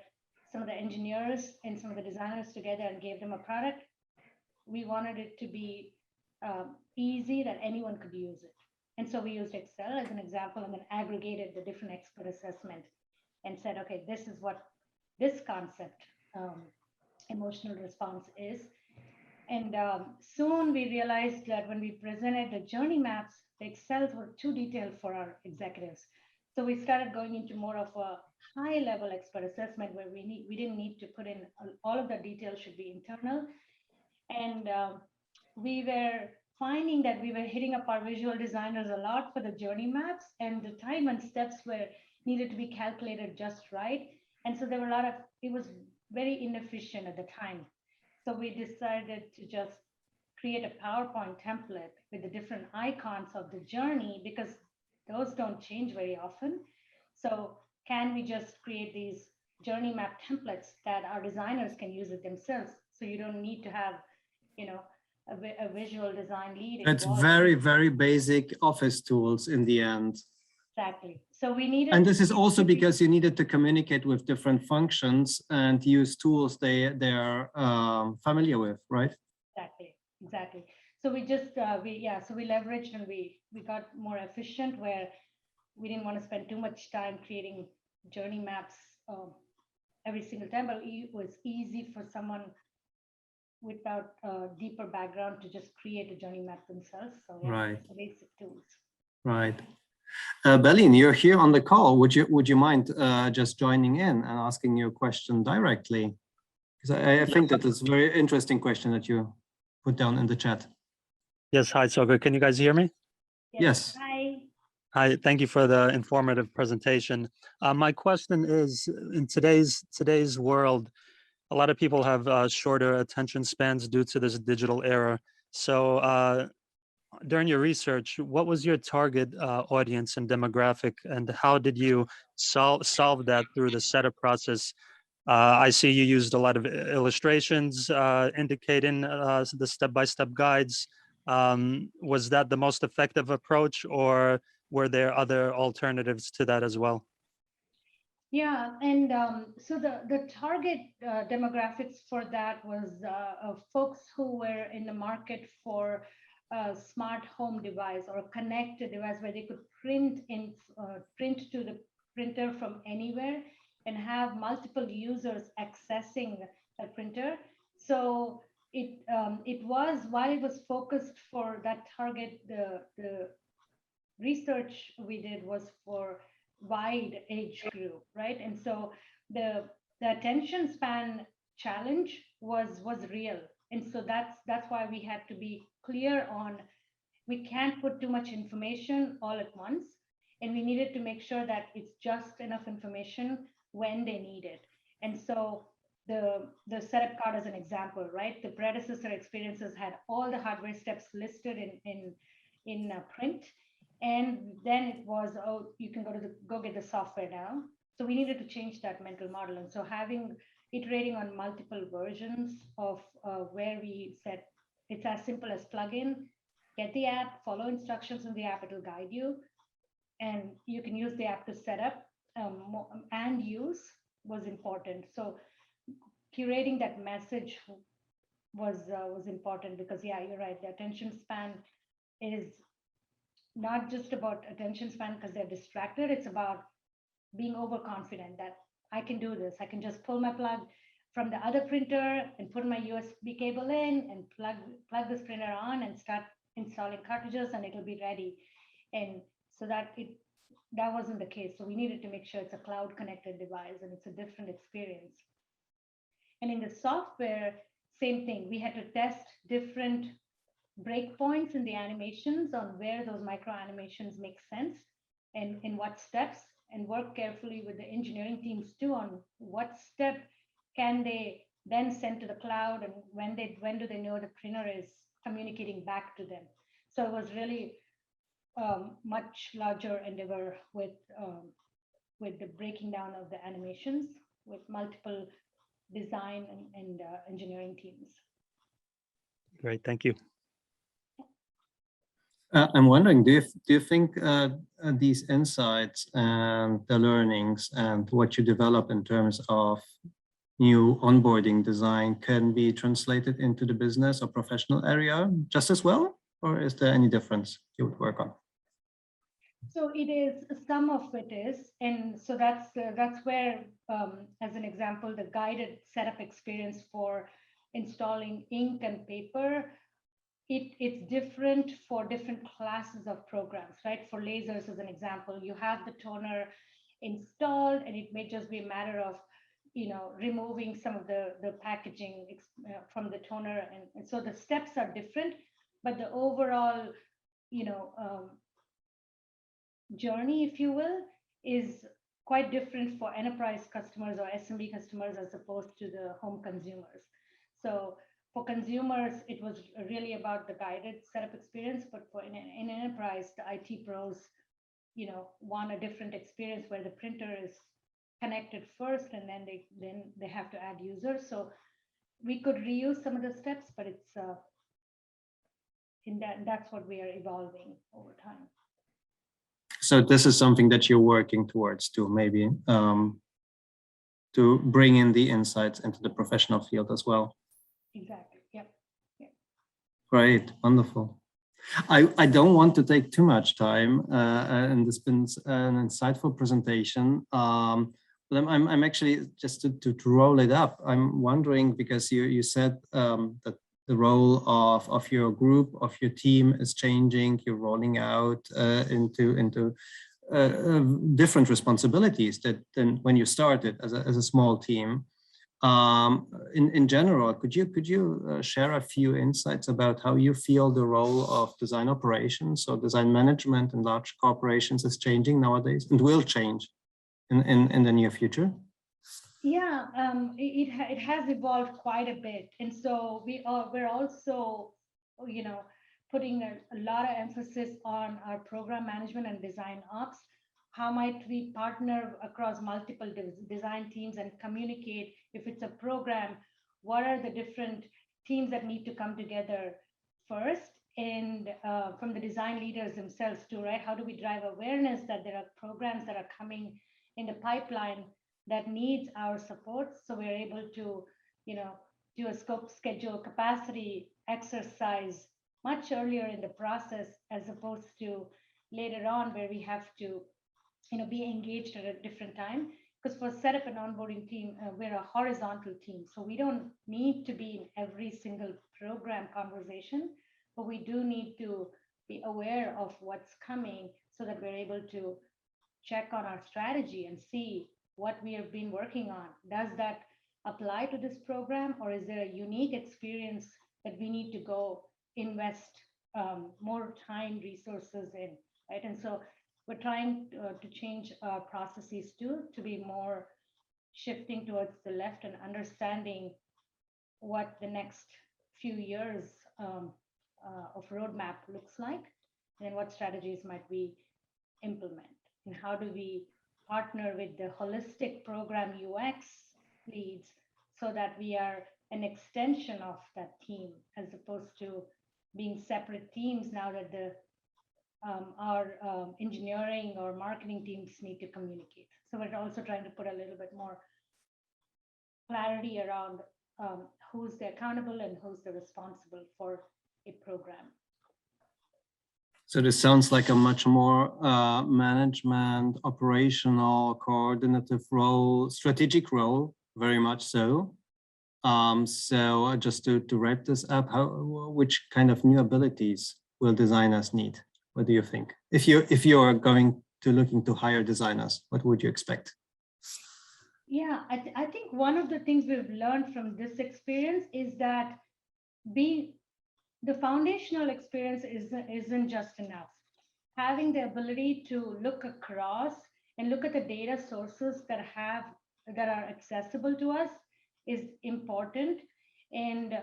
some of the engineers and some of the designers together and gave them a product, we wanted it to be easy that anyone could use it. And so we used Excel as an example and then aggregated the different expert assessment and said, okay, this is what this concept, emotional response is. And soon we realized that when we presented the journey maps, the Excels were too detailed for our executives. So we started going into more of a high level expert assessment where we didn't need to put in all of the details should be internal. And we were finding that we were hitting up our visual designers a lot for the journey maps, and the time and steps were needed to be calculated just right. And so there were a lot of, it was very inefficient at the time. So we decided to just create a PowerPoint template with the different icons of the journey, because those don't change very often. So can we just create these journey map templates that our designers can use it themselves? So you don't need to have, you know, a visual design lead. It's very, very basic office tools in the end. Exactly. So we needed. And this is also because you needed to communicate with different functions and use tools they are familiar with, right? Exactly. So we just so we leveraged and we got more efficient, where we didn't want to spend too much time creating journey maps every single time, but it was easy for someone without a deeper background to just create a journey map themselves. So yeah, right. Basic tools. Right. Berlin, you're here on the call. Would you mind just joining in and asking your question directly? Because I think that is a very interesting question that you put down in the chat. Yes, hi, Sogra. Can you guys hear me? Yes. Hi. Hi, thank you for the informative presentation. My question is, in today's world, a lot of people have shorter attention spans due to this digital era. So during your research, what was your target audience and demographic, and how did you solve that through the setup process? I see you used a lot of illustrations indicating the step-by-step guides. Was that the most effective approach, or were there other alternatives to that as well? Yeah, and so the target demographics for that was folks who were in the market for a smart home device or a connected device where they could print to the printer from anywhere and have multiple users accessing the printer. So it was, while it was focused for that target, the research we did was for wide age group, right? And so the attention span challenge was real, and so that's why we had to be clear on, we can't put too much information all at once, and we needed to make sure that it's just enough information when they need it. And so the setup card as an example, right? The predecessor experiences had all the hardware steps listed in print, and then it was, oh, you can go get the software now. So we needed to change that mental model. And so iterating on multiple versions of where we said it's as simple as plug in, get the app, follow instructions in the app, it'll guide you. And you can use the app to set up and use was important. So curating that message was important, because yeah, you're right. The attention span is not just about attention span because they're distracted. It's about being overconfident that I can do this. I can just pull my plug from the other printer and put my USB cable in and plug this printer on and start installing cartridges, and it'll be ready. And so that wasn't the case. So we needed to make sure it's a cloud connected device and it's a different experience. And in the software, same thing. We had to test different breakpoints in the animations on where those micro animations make sense and in what steps, and work carefully with the engineering teams too on what step can they then send to the cloud, and when do they know the printer is communicating back to them. So it was really much larger endeavor with the breaking down of the animations with multiple design and engineering teams. Great, thank you. I'm wondering, do you think these insights and the learnings and what you develop in terms of new onboarding design can be translated into the business or professional area just as well, or is there any difference you would work on? So it is, some of it is, and so that's where, as an example, the guided setup experience for installing ink and paper, it's different for different classes of programs, right? For lasers, as an example, you have the toner installed, and it may just be a matter of removing some of the packaging from the toner. And so the steps are different, but the overall, journey, if you will, is quite different for enterprise customers or SMB customers as opposed to the home consumers. So for consumers, it was really about the guided setup experience, but for in enterprise, the IT pros, want a different experience where the printer is connected first, and then they have to add users. So we could reuse some of the steps, but it's that's what we are evolving over time. So this is something that you're working towards to maybe to bring in the insights into the professional field as well. Exactly. Yep. Great, wonderful. I don't want to take too much time, and it's been an insightful presentation. But I'm actually just to roll it up. I'm wondering, because you said that the role of your group, of your team is changing. You're rolling out into different responsibilities than when you started as a small team. In general, could you share a few insights about how you feel the role of design operations or design management in large corporations is changing nowadays and will change in the near future? Yeah, it has evolved quite a bit, and so we're also, putting a lot of emphasis on our program management and design ops. How might we partner across multiple design teams and communicate? If it's a program, what are the different teams that need to come together first? And from the design leaders themselves too, right? How do we drive awareness that there are programs that are coming in the pipeline that needs our support, so we're able to, do a scope, schedule, capacity exercise much earlier in the process, as opposed to later on where we have to, be engaged at a different time. Because for setup and onboarding team, we're a horizontal team, so we don't need to be in every single program conversation, but we do need to be aware of what's coming so that we're able to check on our strategy and see what we have been working on. Does that apply to this program, or is there a unique experience that we need to go invest more time, resources in, right? And so we're trying to change our processes too, to be more shifting towards the left and understanding what the next few years of roadmap looks like, and what strategies might we implement, and how do we partner with the holistic program UX leads so that we are an extension of that team, as opposed to being separate teams now that our engineering or marketing teams need to communicate. So we're also trying to put a little bit more clarity around who's the accountable and who's the responsible for a program. So this sounds like a much more management, operational, coordinative role, strategic role, very much so. So just to wrap this up, which kind of new abilities will designers need? What do you think? If you are going to looking to hire designers, what would you expect? Yeah, I think one of the things we've learned from this experience is that the foundational experience isn't just enough. Having the ability to look across and look at the data sources that are accessible to us is important, and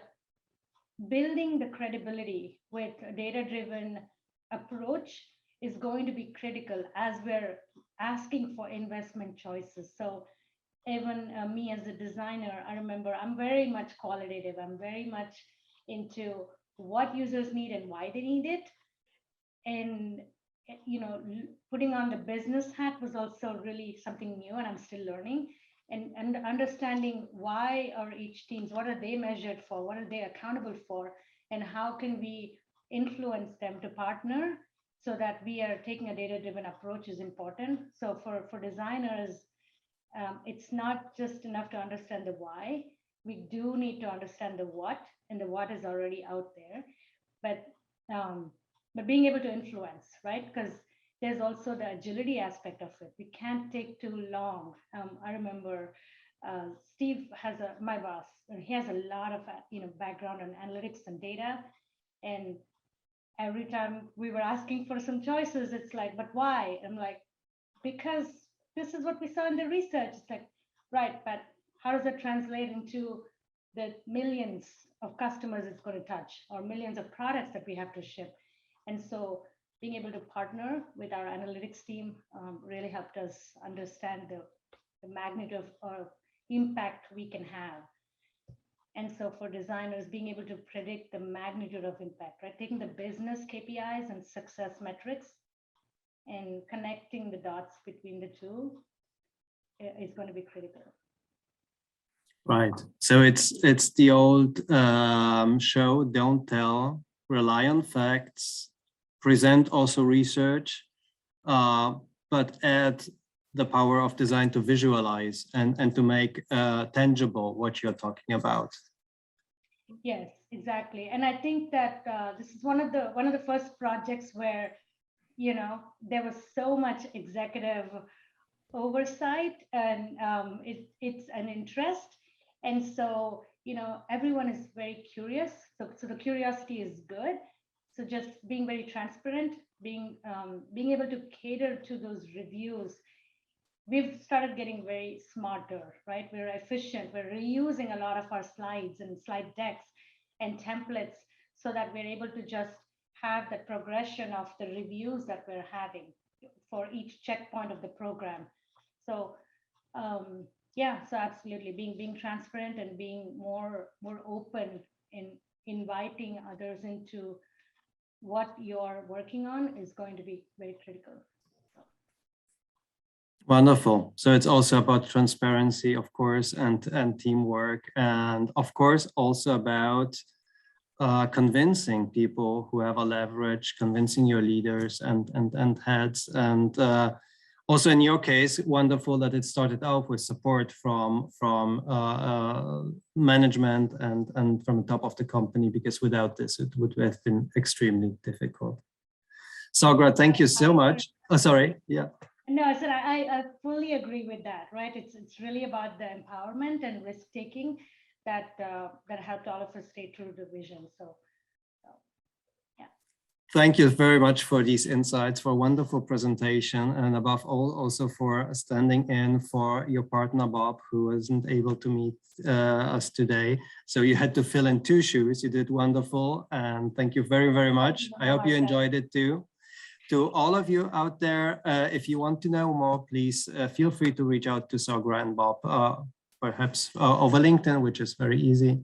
building the credibility with a data-driven approach is going to be critical as we're asking for investment choices. So even me as a designer, I remember I'm very much qualitative. I'm very much into what users need and why they need it. And, putting on the business hat was also really something new, and I'm still learning. And understanding why are each teams, what are they measured for, what are they accountable for, and how can we influence them to partner so that we are taking a data-driven approach is important. So for designers, it's not just enough to understand the why. We do need to understand the what, and the what is already out there. But being able to influence, right? Because there's also the agility aspect of it. We can't take too long. I remember Steve has my boss, he has a lot of background on analytics and data, and every time we were asking for some choices, it's like, but why? I'm like, because this is what we saw in the research. It's like, right, but how does it translate into the millions of customers it's going to touch, or millions of products that we have to ship? And so being able to partner with our analytics team really helped us understand the magnitude of impact we can have. And so for designers, being able to predict the magnitude of impact, right? Taking the business KPIs and success metrics and connecting the dots between the two is going to be critical. Right. So it's the old show, don't tell, rely on facts, present also research, but add the power of design to visualize and to make tangible what you're talking about. Yes, exactly. And I think that this is one of the first projects where, there was so much executive oversight, and it's an interest. And so, everyone is very curious. So the curiosity is good. So just being very transparent, being able to cater to those reviews. We've started getting very smarter, right? We're efficient. We're reusing a lot of our slides and slide decks and templates so that we're able to just have the progression of the reviews that we're having for each checkpoint of the program. So yeah, so absolutely being transparent and being more open in inviting others into what you're working on is going to be very critical. Wonderful. So it's also about transparency, of course, and teamwork, and of course also about convincing people who have a leverage, convincing your leaders and heads, and also in your case, wonderful that it started out with support from management and from the top of the company, because without this it would have been extremely difficult. Sogra, thank you so much. Oh, sorry. Yeah. No, I said I fully agree with that, right? It's really about the empowerment and risk-taking that helped all of us stay true to the vision. So yeah. Thank you very much for these insights, for a wonderful presentation, and above all, also for standing in for your partner, Bob, who wasn't able to meet us today. So you had to fill in 2 shoes. You did wonderful, and thank you very, very much. I hope you enjoyed it too. To all of you out there, if you want to know more, please feel free to reach out to Sogra and Bob, perhaps over LinkedIn, which is very easy.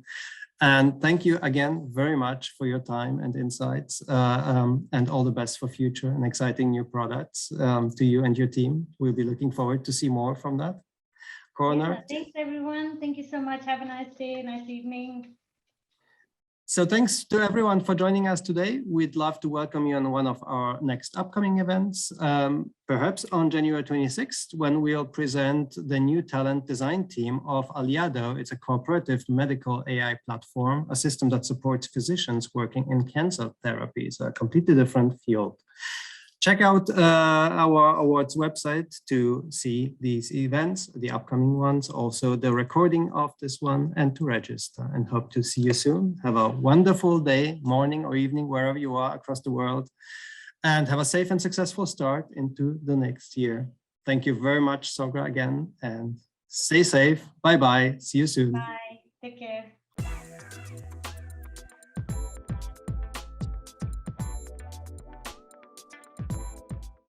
And thank you again very much for your time and insights, and all the best for future and exciting new products to you and your team. We'll be looking forward to see more from that. Corner. Yeah, thanks, everyone. Thank you so much. Have a nice day, nice evening. So thanks to everyone for joining us today. We'd love to welcome you on one of our next upcoming events, perhaps on January 26th, when we'll present the new talent design team of Aliado. It's a cooperative medical AI platform, a system that supports physicians working in cancer therapy, so a completely different field. Check out our awards website to see these events, the upcoming ones, also the recording of this one, and to register, and hope to see you soon. Have a wonderful day, morning or evening, wherever you are across the world, and have a safe and successful start into the next year. Thank you very much, Sogra, again, and stay safe. Bye-bye. See you soon. Bye. Take care.